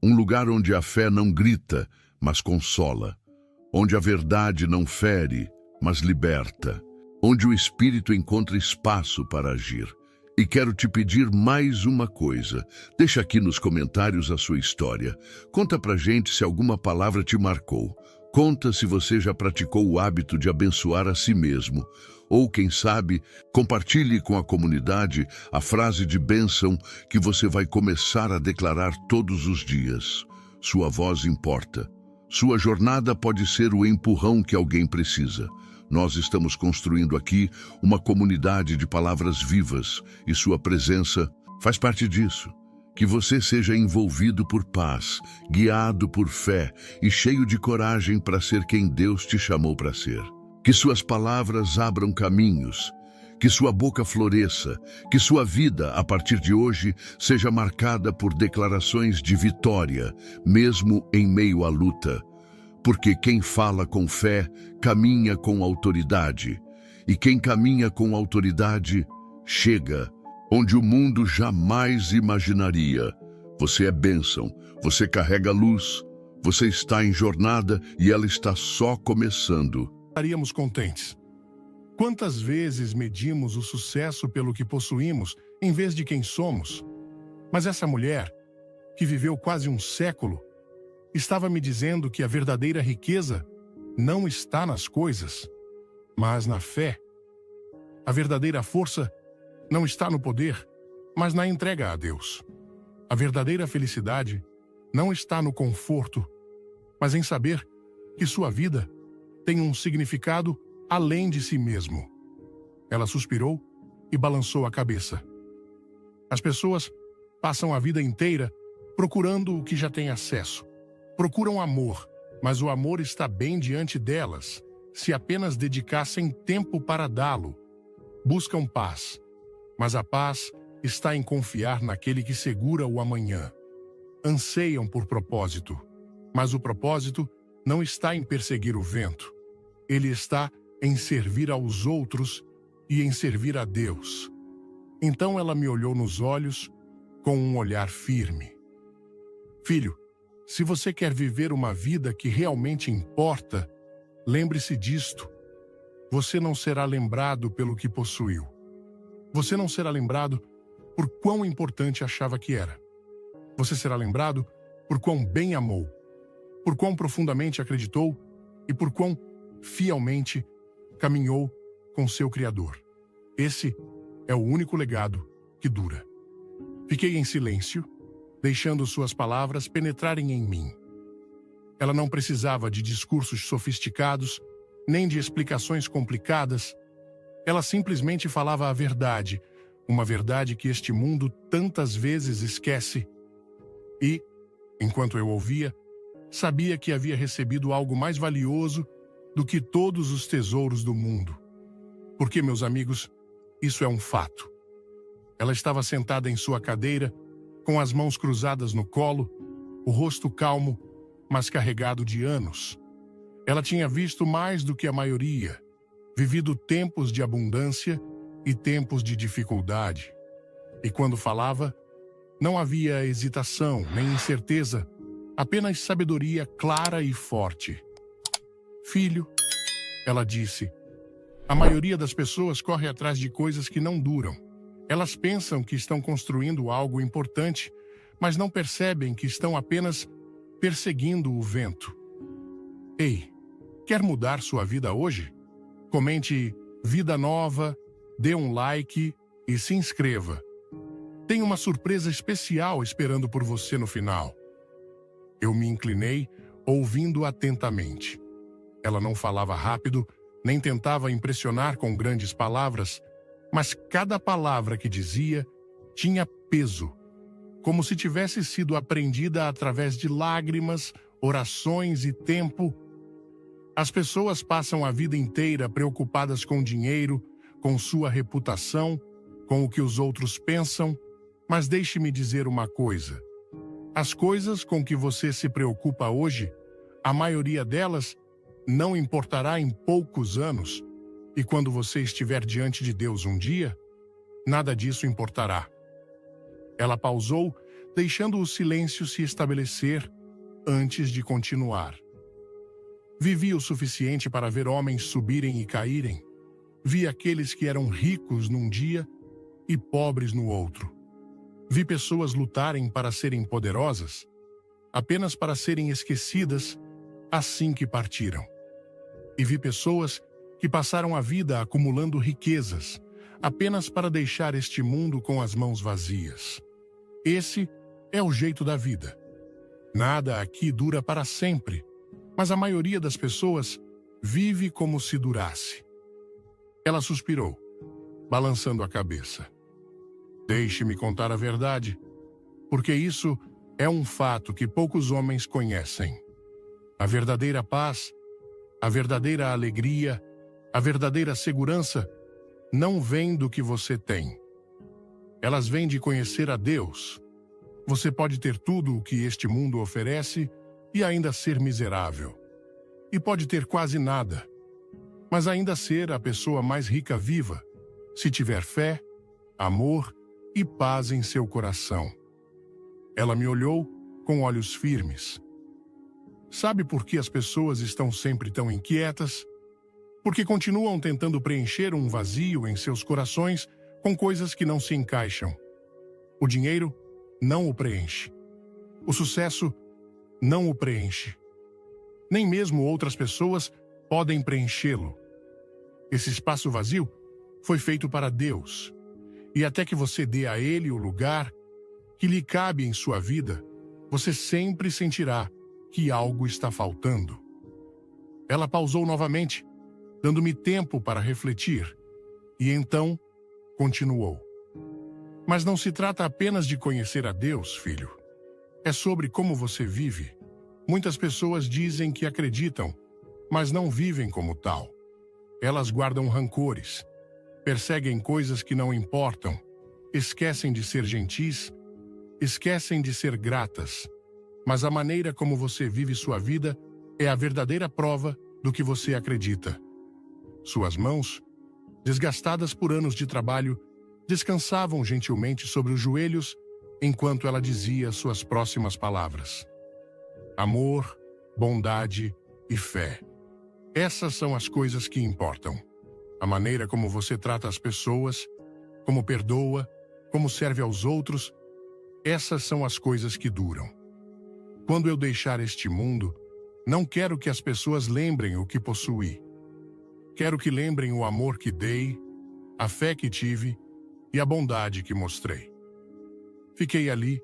Um lugar onde a fé não grita, mas consola. Onde a verdade não fere, mas liberta. Onde o Espírito encontra espaço para agir. E quero te pedir mais uma coisa. Deixa aqui nos comentários a sua história. Conta pra gente se alguma palavra te marcou. Conta se você já praticou o hábito de abençoar a si mesmo. Ou, quem sabe, compartilhe com a comunidade a frase de bênção que você vai começar a declarar todos os dias. Sua voz importa. Sua jornada pode ser o empurrão que alguém precisa. Nós estamos construindo aqui uma comunidade de palavras vivas e sua presença faz parte disso. Que você seja envolvido por paz, guiado por fé e cheio de coragem para ser quem Deus te chamou para ser. Que suas palavras abram caminhos, que sua boca floresça, que sua vida, a partir de hoje, seja marcada por declarações de vitória, mesmo em meio à luta. Porque quem fala com fé, caminha com autoridade. E quem caminha com autoridade, chega onde o mundo jamais imaginaria. Você é bênção, você carrega luz, você está em jornada e ela está só começando. Estaríamos contentes. Quantas vezes medimos o sucesso pelo que possuímos, em vez de quem somos? Mas essa mulher, que viveu quase um século, estava me dizendo que a verdadeira riqueza não está nas coisas, mas na fé. A verdadeira força não está no poder, mas na entrega a Deus. A verdadeira felicidade não está no conforto, mas em saber que sua vida tem um significado além de si mesmo. Ela suspirou e balançou a cabeça. As pessoas passam a vida inteira procurando o que já têm acesso. Procuram amor, mas o amor está bem diante delas, se apenas dedicassem tempo para dá-lo. Buscam paz, mas a paz está em confiar naquele que segura o amanhã. Anseiam por propósito, mas o propósito não está em perseguir o vento. Ele está em servir aos outros e em servir a Deus. Então ela me olhou nos olhos com um olhar firme. Filho, se você quer viver uma vida que realmente importa, Lembre-se disto. Você não será lembrado pelo que possuiu. Você não será lembrado por quão importante achava que era. Você será lembrado por quão bem amou, por quão profundamente acreditou e por quão fielmente caminhou com seu Criador. Esse é o único legado que dura. Fiquei em silêncio, deixando suas palavras penetrarem em mim. Ela não precisava de discursos sofisticados, nem de explicações complicadas. Ela simplesmente falava a verdade, uma verdade que este mundo tantas vezes esquece. E, enquanto eu ouvia, sabia que havia recebido algo mais valioso do que todos os tesouros do mundo. Porque, meus amigos, isso é um fato. Ela estava sentada em sua cadeira, com as mãos cruzadas no colo, o rosto calmo, mas carregado de anos. Ela tinha visto mais do que a maioria, vivido tempos de abundância e tempos de dificuldade. E quando falava, não havia hesitação nem incerteza, apenas sabedoria clara e forte. Filho, ela disse, a maioria das pessoas corre atrás de coisas que não duram. Elas pensam que estão construindo algo importante, mas não percebem que estão apenas perseguindo o vento. Ei, quer mudar sua vida hoje? Comente Vida Nova, dê um like e se inscreva. Tem uma surpresa especial esperando por você no final. Eu me inclinei, ouvindo atentamente. Ela não falava rápido, nem tentava impressionar com grandes palavras, mas cada palavra que dizia tinha peso, como se tivesse sido aprendida através de lágrimas, orações e tempo. As pessoas passam a vida inteira preocupadas com dinheiro, com sua reputação, com o que os outros pensam, mas deixe-me dizer uma coisa. As coisas com que você se preocupa hoje, a maioria delas não importará em poucos anos, e quando você estiver diante de Deus um dia, nada disso importará. Ela pausou, deixando o silêncio se estabelecer antes de continuar. Vivi o suficiente para ver homens subirem e caírem. Vi aqueles que eram ricos num dia e pobres no outro. Vi pessoas lutarem para serem poderosas, apenas para serem esquecidas assim que partiram. E vi pessoas que passaram a vida acumulando riquezas, apenas para deixar este mundo com as mãos vazias. Esse é o jeito da vida. Nada aqui dura para sempre, mas a maioria das pessoas vive como se durasse. Ela suspirou, balançando a cabeça. Deixe-me contar a verdade, porque isso é um fato que poucos homens conhecem. A verdadeira paz, a verdadeira alegria, a verdadeira segurança não vem do que você tem. Elas vêm de conhecer a Deus. Você pode ter tudo o que este mundo oferece e ainda ser miserável. E pode ter quase nada, mas ainda ser a pessoa mais rica viva, se tiver fé, amor e paz em seu coração. Ela me olhou com olhos firmes. Sabe por que as pessoas estão sempre tão inquietas? Porque continuam tentando preencher um vazio em seus corações com coisas que não se encaixam. O dinheiro não o preenche. O sucesso não o preenche. Nem mesmo outras pessoas podem preenchê-lo. Esse espaço vazio foi feito para Deus. E até que você dê a Ele o lugar que lhe cabe em sua vida, você sempre sentirá que algo está faltando. Ela pausou novamente, dando-me tempo para refletir, e então continuou. Mas não se trata apenas de conhecer a Deus, filho. É sobre como você vive. Muitas pessoas dizem que acreditam, mas não vivem como tal. Elas guardam rancores, perseguem coisas que não importam, esquecem de ser gentis, esquecem de ser gratas. Mas a maneira como você vive sua vida é a verdadeira prova do que você acredita. Suas mãos, desgastadas por anos de trabalho, descansavam gentilmente sobre os joelhos enquanto ela dizia suas próximas palavras. Amor, bondade e fé. Essas são as coisas que importam. A maneira como você trata as pessoas, como perdoa, como serve aos outros, essas são as coisas que duram. Quando eu deixar este mundo, não quero que as pessoas lembrem o que possuí. Quero que lembrem o amor que dei, a fé que tive e a bondade que mostrei. Fiquei ali,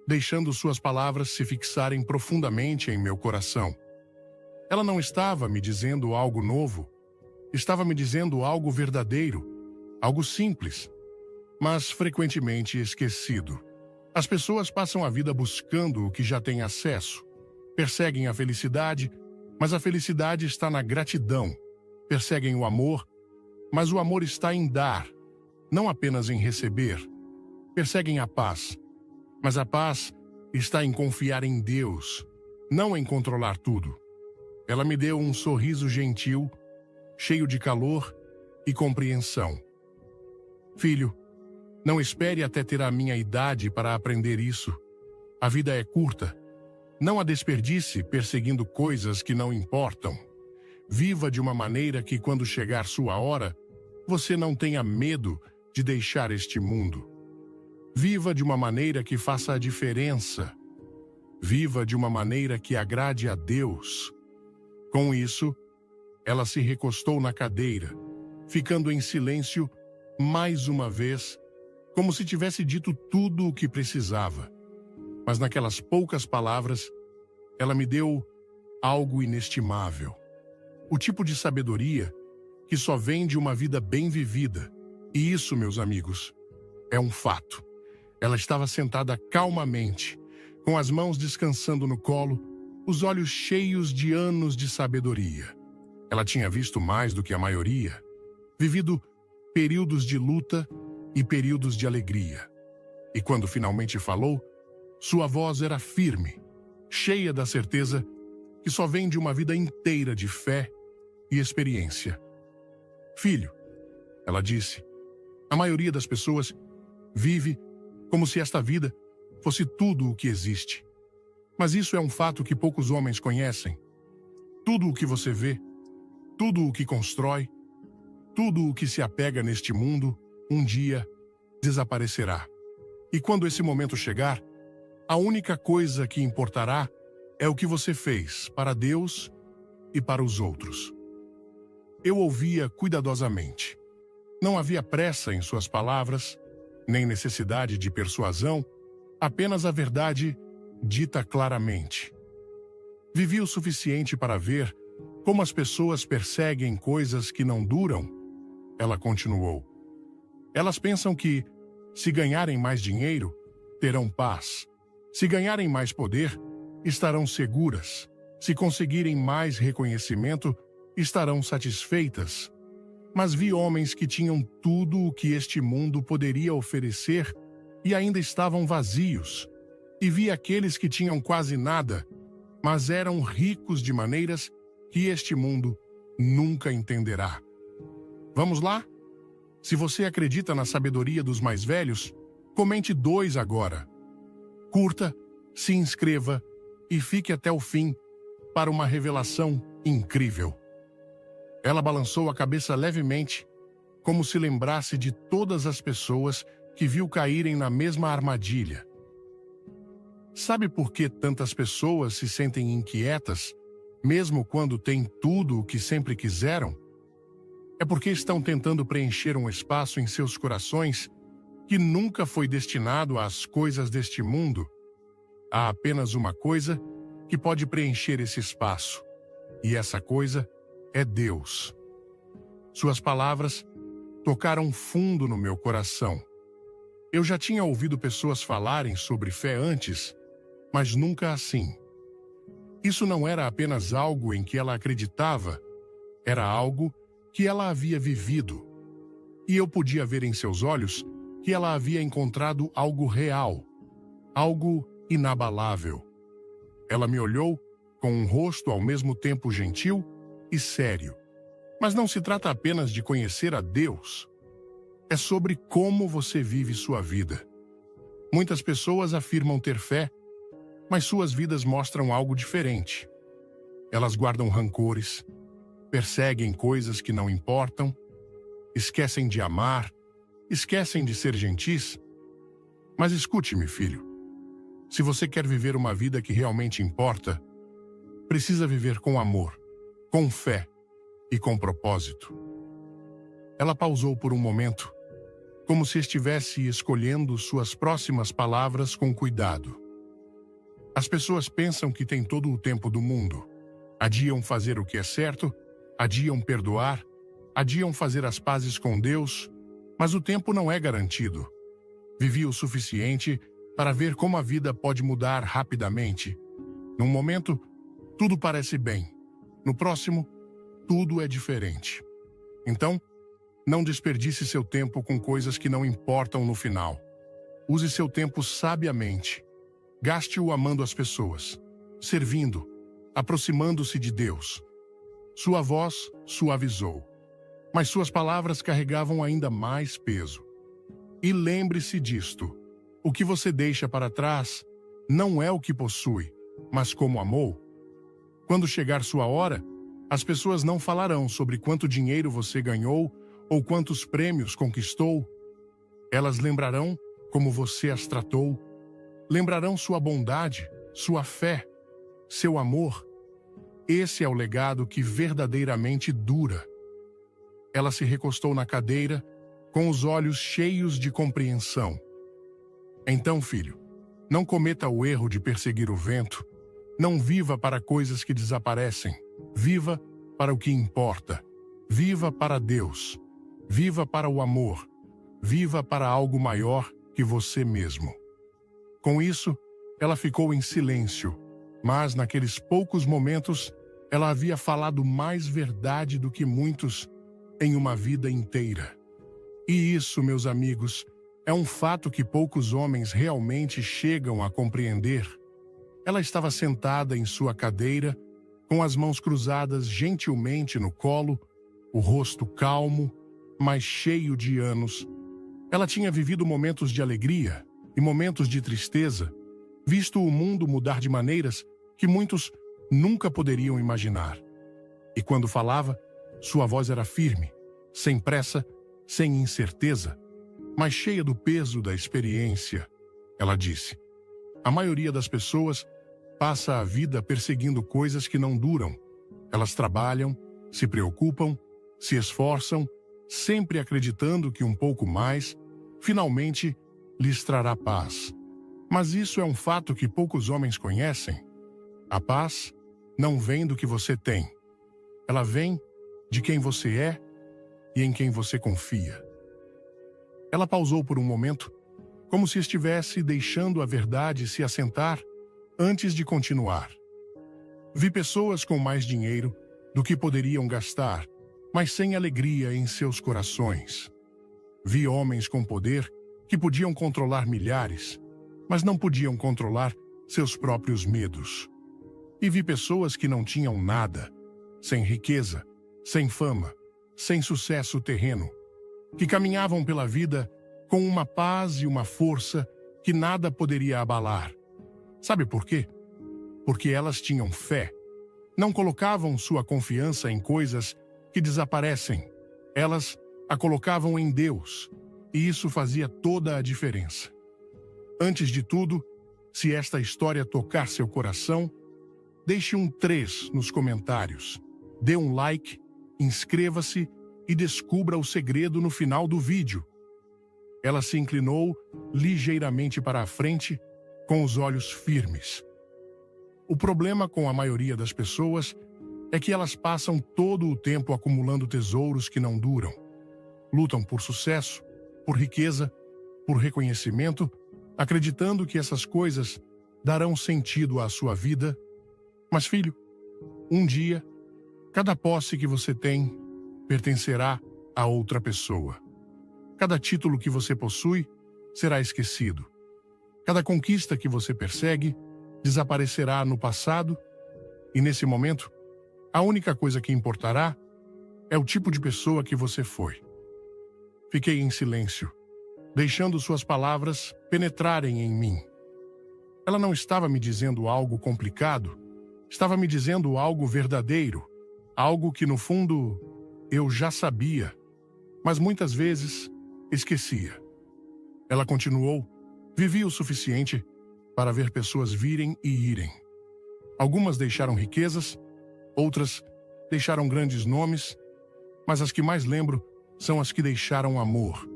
deixando suas palavras se fixarem profundamente em meu coração. Ela não estava me dizendo algo novo, estava me dizendo algo verdadeiro, algo simples, mas frequentemente esquecido. As pessoas passam a vida buscando o que já têm acesso. Perseguem a felicidade, mas a felicidade está na gratidão. Perseguem o amor, mas o amor está em dar, não apenas em receber. Perseguem a paz, mas a paz está em confiar em Deus, não em controlar tudo. Ela me deu um sorriso gentil, cheio de calor e compreensão. Filho, não espere até ter a minha idade para aprender isso. A vida é curta. Não a desperdice perseguindo coisas que não importam. Viva de uma maneira que, quando chegar sua hora, você não tenha medo de deixar este mundo. Viva de uma maneira que faça a diferença. Viva de uma maneira que agrade a Deus. Com isso, ela se recostou na cadeira, ficando em silêncio mais uma vez, como se tivesse dito tudo o que precisava. Mas naquelas poucas palavras, ela me deu algo inestimável. O tipo de sabedoria que só vem de uma vida bem vivida. E isso, meus amigos, é um fato. Ela estava sentada calmamente, com as mãos descansando no colo, os olhos cheios de anos de sabedoria. Ela tinha visto mais do que a maioria, vivido períodos de luta e períodos de alegria. E quando finalmente falou, sua voz era firme, cheia da certeza que só vem de uma vida inteira de fé e experiência. Filho, ela disse, a maioria das pessoas vive como se esta vida fosse tudo o que existe. Mas isso é um fato que poucos homens conhecem. Tudo o que você vê, tudo o que constrói, tudo o que se apega neste mundo, um dia desaparecerá. E quando esse momento chegar, a única coisa que importará é o que você fez para Deus e para os outros. Eu ouvia cuidadosamente. Não havia pressa em suas palavras, nem necessidade de persuasão, apenas a verdade dita claramente. Vivi o suficiente para ver como as pessoas perseguem coisas que não duram. Ela continuou. Elas pensam que, se ganharem mais dinheiro, terão paz. Se ganharem mais poder, estarão seguras. Se conseguirem mais reconhecimento, estarão satisfeitas. Mas vi homens que tinham tudo o que este mundo poderia oferecer e ainda estavam vazios. E vi aqueles que tinham quase nada, mas eram ricos de maneiras que este mundo nunca entenderá. Vamos lá? Se você acredita na sabedoria dos mais velhos, comente 2 agora. Curta, se inscreva e fique até o fim para uma revelação incrível. Ela balançou a cabeça levemente, como se lembrasse de todas as pessoas que viu caírem na mesma armadilha. Sabe por que tantas pessoas se sentem inquietas, mesmo quando têm tudo o que sempre quiseram? É porque estão tentando preencher um espaço em seus corações que nunca foi destinado às coisas deste mundo. Há apenas uma coisa que pode preencher esse espaço, e essa coisa é Deus. Suas palavras tocaram fundo no meu coração. Eu já tinha ouvido pessoas falarem sobre fé antes, mas nunca assim. Isso não era apenas algo em que ela acreditava, era algo que ela havia vivido. E eu podia ver em seus olhos que ela havia encontrado algo real, algo inabalável. Ela me olhou com um rosto ao mesmo tempo gentil e sério. Mas não se trata apenas de conhecer a Deus. É sobre como você vive sua vida. Muitas pessoas afirmam ter fé, mas suas vidas mostram algo diferente. Elas guardam rancores, perseguem coisas que não importam, esquecem de amar, esquecem de ser gentis. Mas escute-me, filho. Se você quer viver uma vida que realmente importa, precisa viver com amor, com fé e com propósito. Ela pausou por um momento, como se estivesse escolhendo suas próximas palavras com cuidado. As pessoas pensam que têm todo o tempo do mundo. Adiam fazer o que é certo, adiam perdoar, adiam fazer as pazes com Deus, mas o tempo não é garantido. Vivi o suficiente para ver como a vida pode mudar rapidamente. Num momento, tudo parece bem. No próximo, tudo é diferente. Então, não desperdice seu tempo com coisas que não importam no final. Use seu tempo sabiamente. Gaste-o amando as pessoas, servindo, aproximando-se de Deus. Sua voz suavizou, mas suas palavras carregavam ainda mais peso. E lembre-se disto: o que você deixa para trás não é o que possui, mas como amou. Quando chegar sua hora, as pessoas não falarão sobre quanto dinheiro você ganhou ou quantos prêmios conquistou. Elas lembrarão como você as tratou. Lembrarão sua bondade, sua fé, seu amor. Esse é o legado que verdadeiramente dura. Ela se recostou na cadeira, com os olhos cheios de compreensão. Então, filho, não cometa o erro de perseguir o vento. Não viva para coisas que desaparecem. Viva para o que importa. Viva para Deus. Viva para o amor. Viva para algo maior que você mesmo. Com isso, ela ficou em silêncio, mas naqueles poucos momentos, ela havia falado mais verdade do que muitos em uma vida inteira. E isso, meus amigos, é um fato que poucos homens realmente chegam a compreender. Ela estava sentada em sua cadeira, com as mãos cruzadas gentilmente no colo, o rosto calmo, mas cheio de anos. Ela tinha vivido momentos de alegria e momentos de tristeza, visto o mundo mudar de maneiras que muitos nunca poderiam imaginar. E quando falava, sua voz era firme, sem pressa, sem incerteza, mas cheia do peso da experiência. Ela disse: a maioria das pessoas passa a vida perseguindo coisas que não duram. Elas trabalham, se preocupam, se esforçam, sempre acreditando que um pouco mais, finalmente, lhes trará paz. Mas isso é um fato que poucos homens conhecem. A paz não vem do que você tem. Ela vem de quem você é e em quem você confia. Ela pausou por um momento, como se estivesse deixando a verdade se assentar antes de continuar. Vi pessoas com mais dinheiro do que poderiam gastar, mas sem alegria em seus corações. Vi homens com poder que podiam controlar milhares, mas não podiam controlar seus próprios medos. E vi pessoas que não tinham nada, sem riqueza, sem fama, sem sucesso terreno, que caminhavam pela vida com uma paz e uma força que nada poderia abalar. Sabe por quê? Porque elas tinham fé. Não colocavam sua confiança em coisas que desaparecem. Elas a colocavam em Deus, e isso fazia toda a diferença. Antes de tudo, se esta história tocar seu coração, deixe um 3 nos comentários, dê um like, inscreva-se e descubra o segredo no final do vídeo. Ela se inclinou ligeiramente para a frente, com os olhos firmes. O problema com a maioria das pessoas é que elas passam todo o tempo acumulando tesouros que não duram. Lutam por sucesso, por riqueza, por reconhecimento, acreditando que essas coisas darão sentido à sua vida. Mas, filho, um dia, cada posse que você tem pertencerá a outra pessoa. Cada título que você possui será esquecido. Cada conquista que você persegue desaparecerá no passado, e nesse momento, a única coisa que importará é o tipo de pessoa que você foi. Fiquei em silêncio, deixando suas palavras penetrarem em mim. Ela não estava me dizendo algo complicado, estava me dizendo algo verdadeiro, Algo que, no fundo, eu já sabia, mas muitas vezes esquecia. Ela continuou: vivi o suficiente para ver pessoas virem e irem. Algumas deixaram riquezas, outras deixaram grandes nomes, mas as que mais lembro são as que deixaram amor.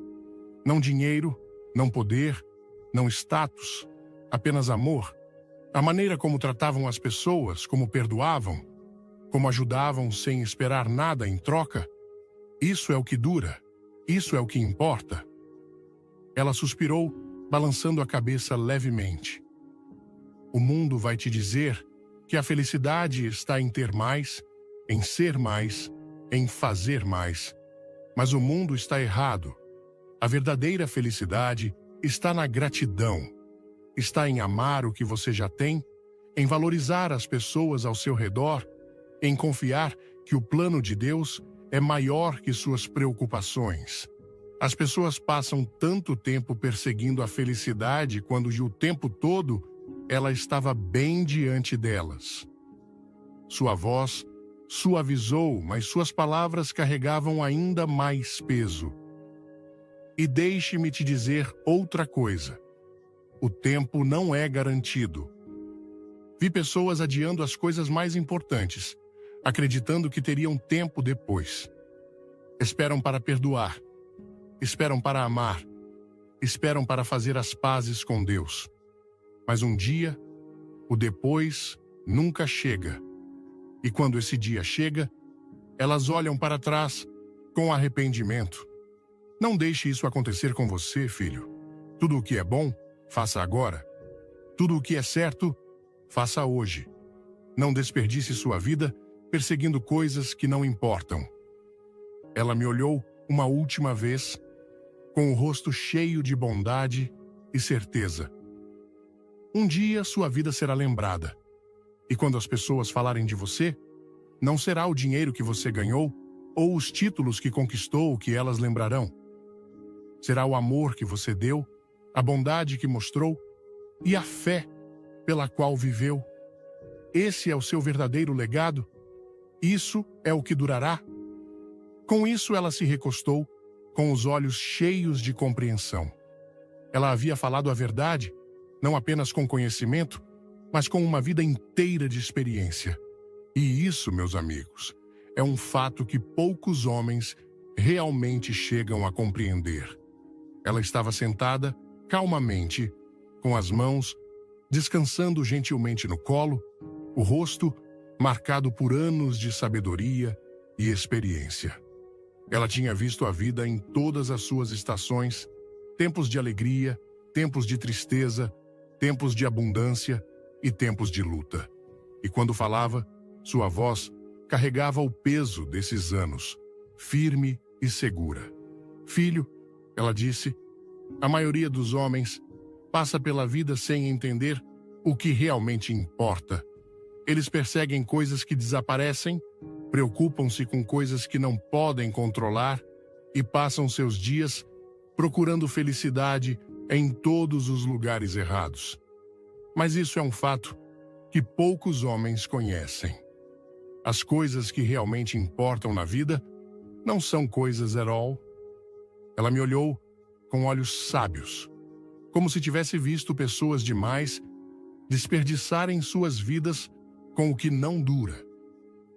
Não dinheiro, não poder, não status, apenas amor. A maneira como tratavam as pessoas, como perdoavam, como ajudavam sem esperar nada em troca. Isso é o que dura, isso é o que importa. Ela suspirou, balançando a cabeça levemente. O mundo vai te dizer que a felicidade está em ter mais, em ser mais, em fazer mais. Mas o mundo está errado. A verdadeira felicidade está na gratidão. Está em amar o que você já tem, em valorizar as pessoas ao seu redor, em confiar que o plano de Deus é maior que suas preocupações. As pessoas passam tanto tempo perseguindo a felicidade quando o tempo todo ela estava bem diante delas. Sua voz suavizou, mas suas palavras carregavam ainda mais peso. E deixe-me te dizer outra coisa. O tempo não é garantido. Vi pessoas adiando as coisas mais importantes, acreditando que teriam tempo depois. Esperam para perdoar, esperam para amar, esperam para fazer as pazes com Deus. Mas um dia, o depois nunca chega. E quando esse dia chega, elas olham para trás com arrependimento. Não deixe isso acontecer com você, filho. Tudo o que é bom, faça agora. Tudo o que é certo, faça hoje. Não desperdice sua vida perseguindo coisas que não importam. Ela me olhou uma última vez, com o rosto cheio de bondade e certeza. Um dia sua vida será lembrada. E quando as pessoas falarem de você, não será o dinheiro que você ganhou ou os títulos que conquistou que elas lembrarão. Será o amor que você deu, a bondade que mostrou e a fé pela qual viveu. Esse é o seu verdadeiro legado. Isso é o que durará. Com isso ela se recostou, com os olhos cheios de compreensão. Ela havia falado a verdade, não apenas com conhecimento, mas com uma vida inteira de experiência. E isso, meus amigos, é um fato que poucos homens realmente chegam a compreender. Ela estava sentada, calmamente, com as mãos, descansando gentilmente no colo, o rosto marcado por anos de sabedoria e experiência. Ela tinha visto a vida em todas as suas estações, tempos de alegria, tempos de tristeza, tempos de abundância e tempos de luta. E quando falava, sua voz carregava o peso desses anos, firme e segura. Filho, ela disse, a maioria dos homens passa pela vida sem entender o que realmente importa. Eles perseguem coisas que desaparecem, preocupam-se com coisas que não podem controlar e passam seus dias procurando felicidade em todos os lugares errados. Mas isso é um fato que poucos homens conhecem. As coisas que realmente importam na vida não são coisas at all. Ela me olhou com olhos sábios, como se tivesse visto pessoas demais desperdiçarem suas vidas com o que não dura.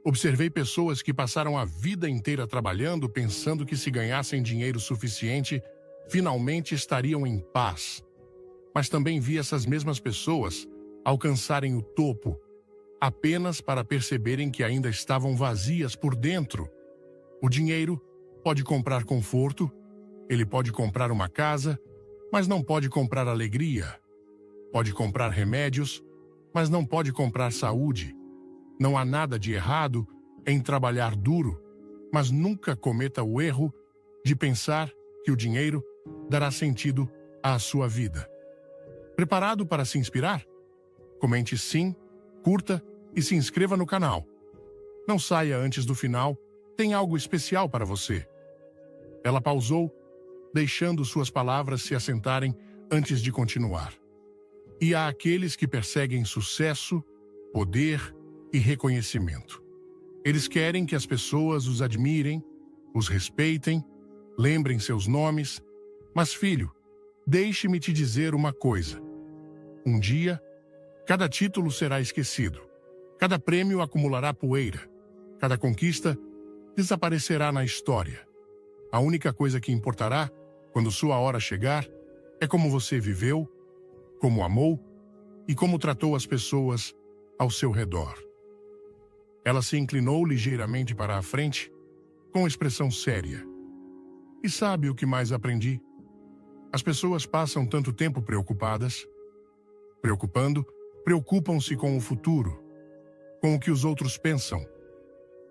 Observei pessoas que passaram a vida inteira trabalhando pensando que se ganhassem dinheiro suficiente, finalmente estariam em paz. Mas também vi essas mesmas pessoas alcançarem o topo, apenas para perceberem que ainda estavam vazias por dentro. O dinheiro pode comprar conforto, ele pode comprar uma casa, mas não pode comprar alegria. Pode comprar remédios, mas não pode comprar saúde. Não há nada de errado em trabalhar duro, mas nunca cometa o erro de pensar que o dinheiro dará sentido à sua vida. Preparado para se inspirar? Comente sim, curta e se inscreva no canal. Não saia antes do final, tem algo especial para você. Ela pausou, deixando suas palavras se assentarem antes de continuar. E há aqueles que perseguem sucesso, poder e reconhecimento. Eles querem que as pessoas os admirem, os respeitem, lembrem seus nomes. Mas, filho, deixe-me te dizer uma coisa. Um dia, cada título será esquecido. Cada prêmio acumulará poeira. Cada conquista desaparecerá na história. A única coisa que importará, quando sua hora chegar, é como você viveu, como amou e como tratou as pessoas ao seu redor. Ela se inclinou ligeiramente para a frente, com expressão séria. E sabe o que mais aprendi? As pessoas passam tanto tempo preocupadas. Preocupam-se com o futuro, com o que os outros pensam,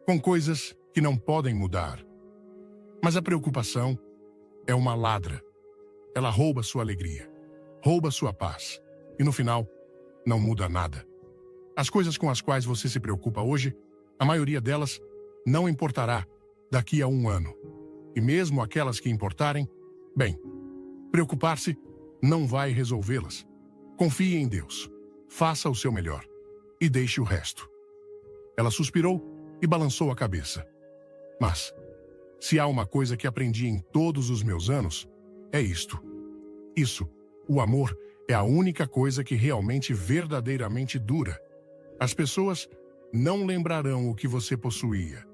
com coisas que não podem mudar. Mas a preocupação é uma ladra. Ela rouba sua alegria, rouba sua paz. E no final, não muda nada. As coisas com as quais você se preocupa hoje, a maioria delas não importará daqui a 1 ano. E mesmo aquelas que importarem, bem, preocupar-se não vai resolvê-las. Confie em Deus, faça o seu melhor e deixe o resto. Ela suspirou e balançou a cabeça. Mas, se há uma coisa que aprendi em todos os meus anos, é isto. O amor, é a única coisa que verdadeiramente dura. As pessoas não lembrarão o que você possuía,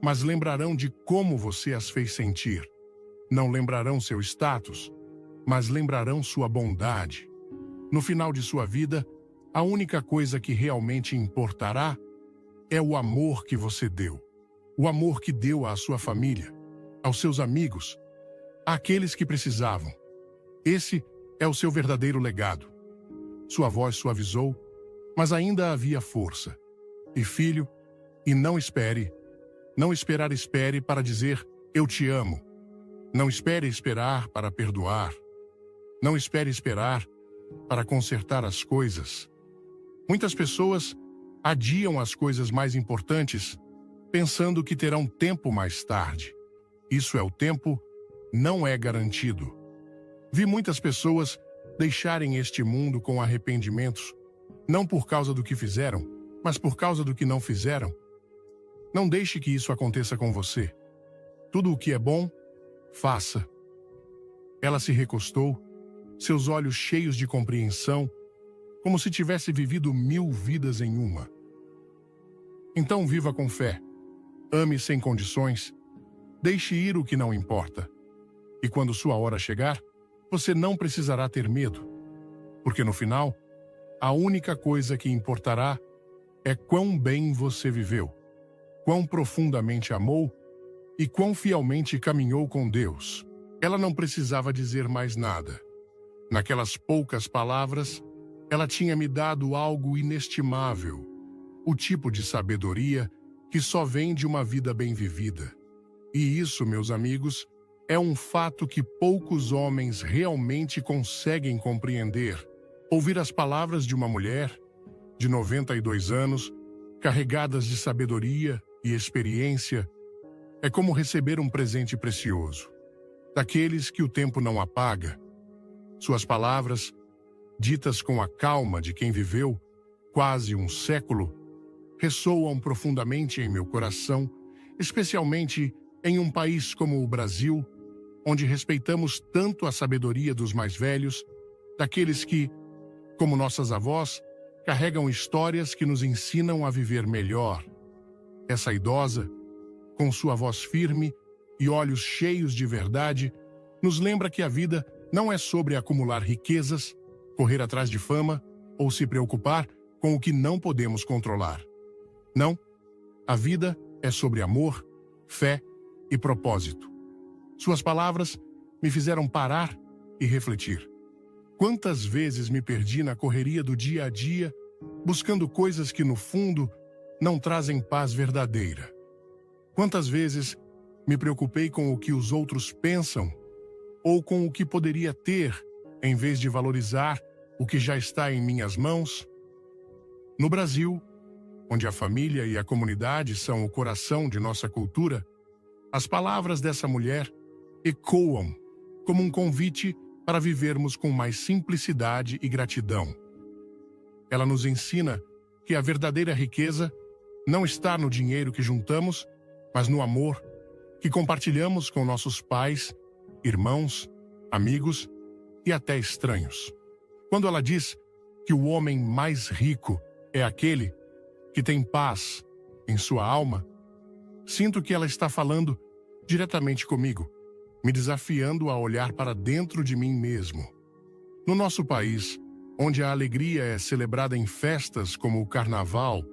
mas lembrarão de como você as fez sentir. Não lembrarão seu status, mas lembrarão sua bondade. No final de sua vida, a única coisa que realmente importará é o amor que você deu. O amor que deu à sua família, aos seus amigos, àqueles que precisavam. Esse é o seu verdadeiro legado. Sua voz suavizou, mas ainda havia força. E filho, não espere para dizer eu te amo. Não espere esperar para perdoar. Não espere esperar para consertar as coisas. Muitas pessoas adiam as coisas mais importantes, pensando que terão tempo mais tarde. Isso é o tempo, não é garantido. Vi muitas pessoas deixarem este mundo com arrependimentos, não por causa do que fizeram, mas por causa do que não fizeram. Não deixe que isso aconteça com você. Tudo o que é bom, faça. Ela se recostou, seus olhos cheios de compreensão, como se tivesse vivido 1000 vidas em uma. Então viva com fé, ame sem condições, deixe ir o que não importa. E quando sua hora chegar, você não precisará ter medo, porque no final, a única coisa que importará é quão bem você viveu, quão profundamente amou e quão fielmente caminhou com Deus. Ela não precisava dizer mais nada. Naquelas poucas palavras, ela tinha me dado algo inestimável, o tipo de sabedoria que só vem de uma vida bem vivida. E isso, meus amigos, é um fato que poucos homens realmente conseguem compreender. Ouvir as palavras de uma mulher de 92 anos, carregadas de sabedoria e experiência, é como receber um presente precioso, daqueles que o tempo não apaga. Suas palavras, ditas com a calma de quem viveu quase um século, ressoam profundamente em meu coração, especialmente em um país como o Brasil, onde respeitamos tanto a sabedoria dos mais velhos, daqueles que, como nossas avós, carregam histórias que nos ensinam a viver melhor. Essa idosa, com sua voz firme e olhos cheios de verdade, nos lembra que a vida não é sobre acumular riquezas, correr atrás de fama ou se preocupar com o que não podemos controlar. Não, a vida é sobre amor, fé e propósito. Suas palavras me fizeram parar e refletir. Quantas vezes me perdi na correria do dia a dia, buscando coisas que, no fundo, não trazem paz verdadeira. Quantas vezes me preocupei com o que os outros pensam ou com o que poderia ter, em vez de valorizar o que já está em minhas mãos? No Brasil, onde a família e a comunidade são o coração de nossa cultura, as palavras dessa mulher ecoam como um convite para vivermos com mais simplicidade e gratidão. Ela nos ensina que a verdadeira riqueza não está no dinheiro que juntamos, mas no amor que compartilhamos com nossos pais, irmãos, amigos e até estranhos. Quando ela diz que o homem mais rico é aquele que tem paz em sua alma, sinto que ela está falando diretamente comigo, me desafiando a olhar para dentro de mim mesmo. No nosso país, onde a alegria é celebrada em festas como o Carnaval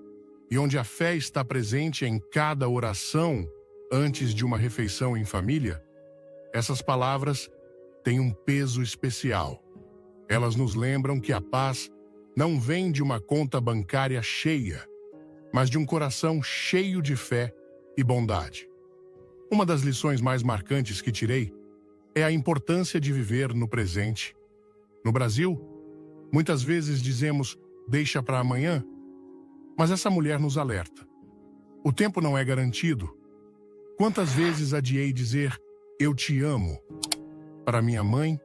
e onde a fé está presente em cada oração antes de uma refeição em família, essas palavras têm um peso especial. Elas nos lembram que a paz não vem de uma conta bancária cheia, mas de um coração cheio de fé e bondade. Uma das lições mais marcantes que tirei é a importância de viver no presente. No Brasil, muitas vezes dizemos "deixa para amanhã", mas essa mulher nos alerta. O tempo não é garantido. Quantas vezes adiei dizer "eu te amo" para minha mãe,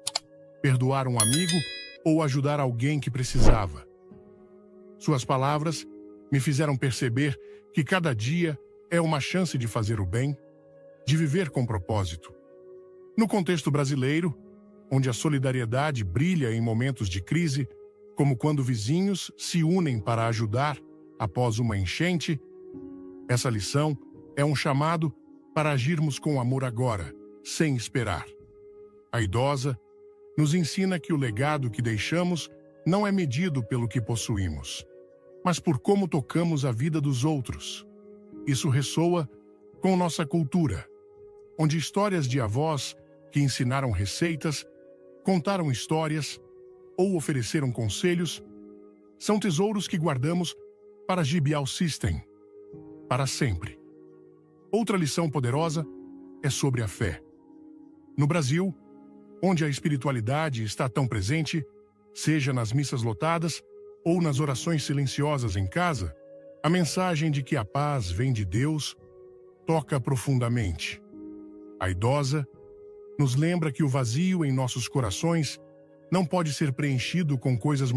perdoar um amigo ou ajudar alguém que precisava? Suas palavras me fizeram perceber que cada dia é uma chance de fazer o bem, de viver com propósito. No contexto brasileiro, onde a solidariedade brilha em momentos de crise, como quando vizinhos se unem para ajudar após uma enchente, essa lição é um chamado para agirmos com amor agora, sem esperar. A idosa nos ensina que o legado que deixamos não é medido pelo que possuímos, mas por como tocamos a vida dos outros. Isso ressoa com nossa cultura, onde histórias de avós que ensinaram receitas, contaram histórias ou ofereceram conselhos são tesouros que guardamos para Gibial System, para sempre. Outra lição poderosa é sobre a fé. No Brasil, onde a espiritualidade está tão presente, seja nas missas lotadas ou nas orações silenciosas em casa, a mensagem de que a paz vem de Deus toca profundamente. A idosa nos lembra que o vazio em nossos corações não pode ser preenchido com coisas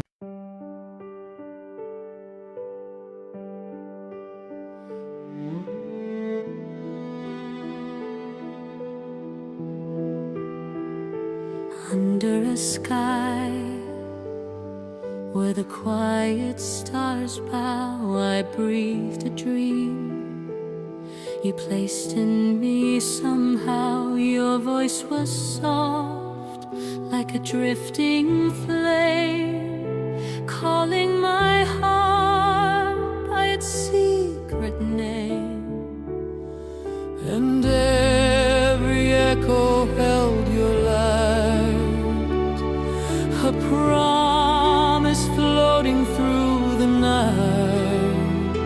under a sky where the quiet stars bow, I breathed a dream you placed in me somehow. Your voice was soft like a drifting flame, calling my heart by its secret name, and every echo held your light, a promise floating through the night.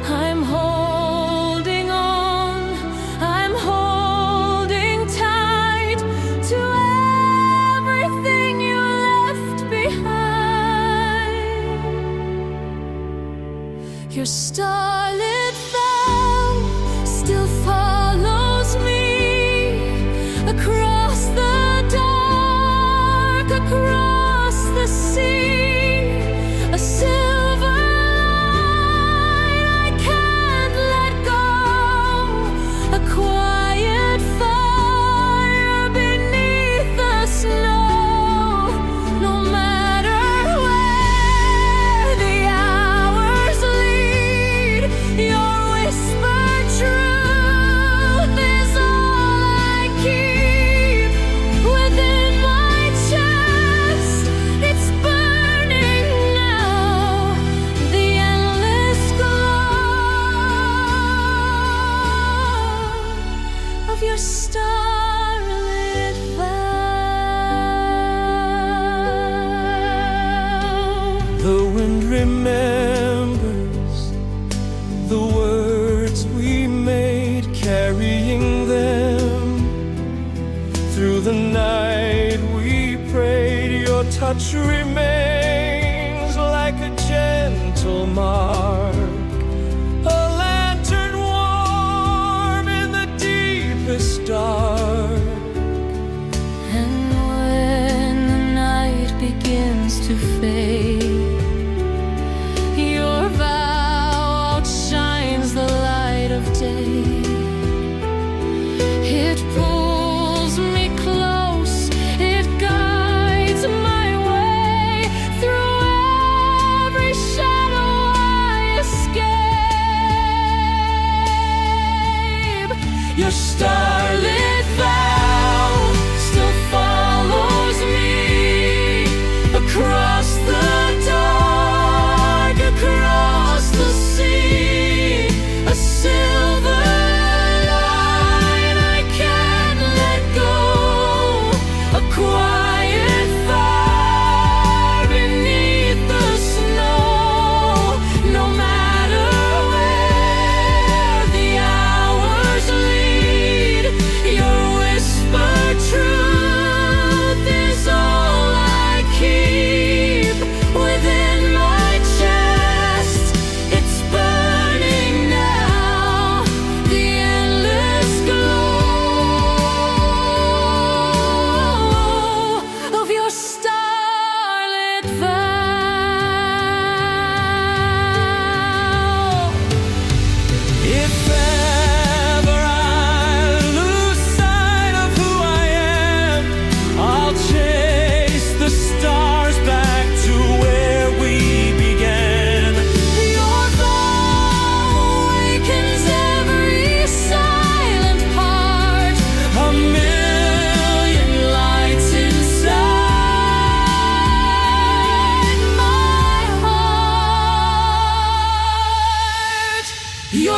I'm holding on, I'm holding tight to everything you left behind. Your starlit vow still follows me across the dark, across the sea, a silver line I can't let go, a quiet fire beneath the snow. No matter where the hours lead, your whispered truth is all I keep within my chest. It's burning now, the endless glow of your starlit vow. The wind remembers the words we made, carrying them through the night. We prayed. Your touch remains like a gentle mark, a lantern warm in the deepest dark. And when the night begins to fade, your vow outshines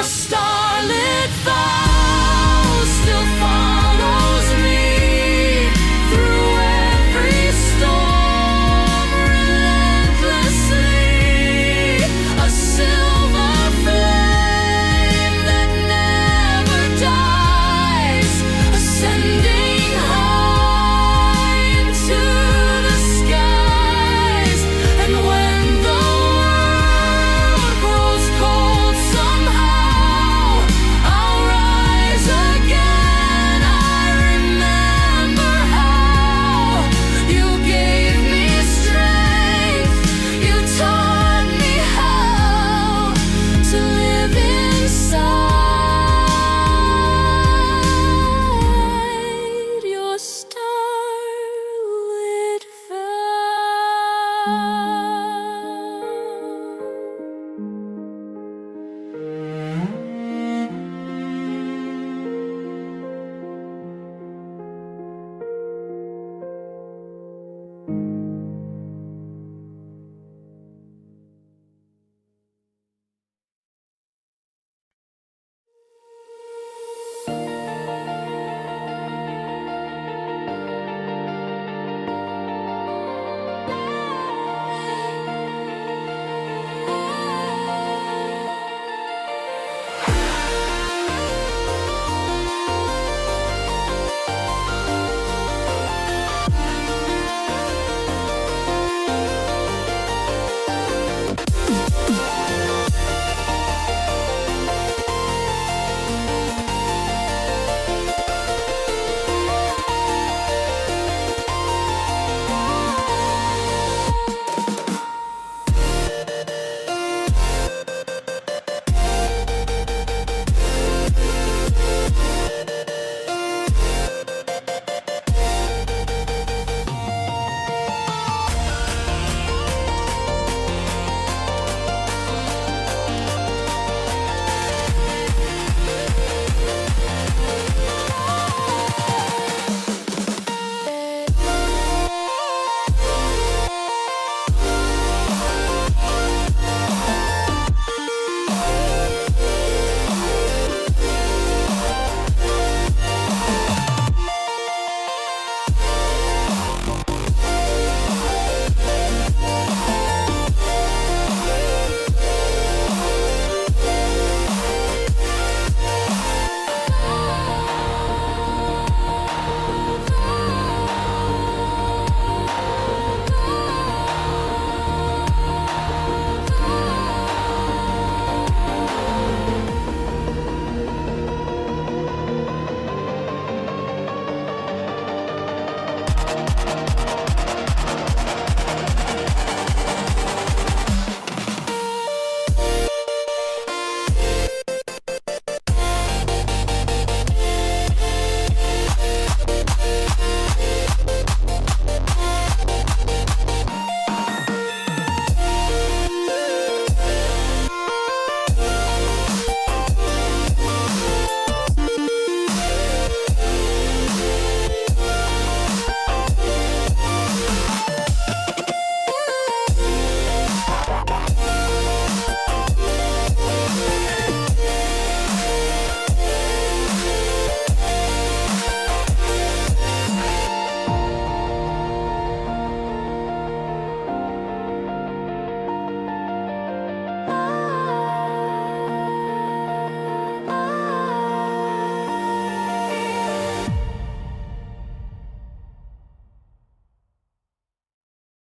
star.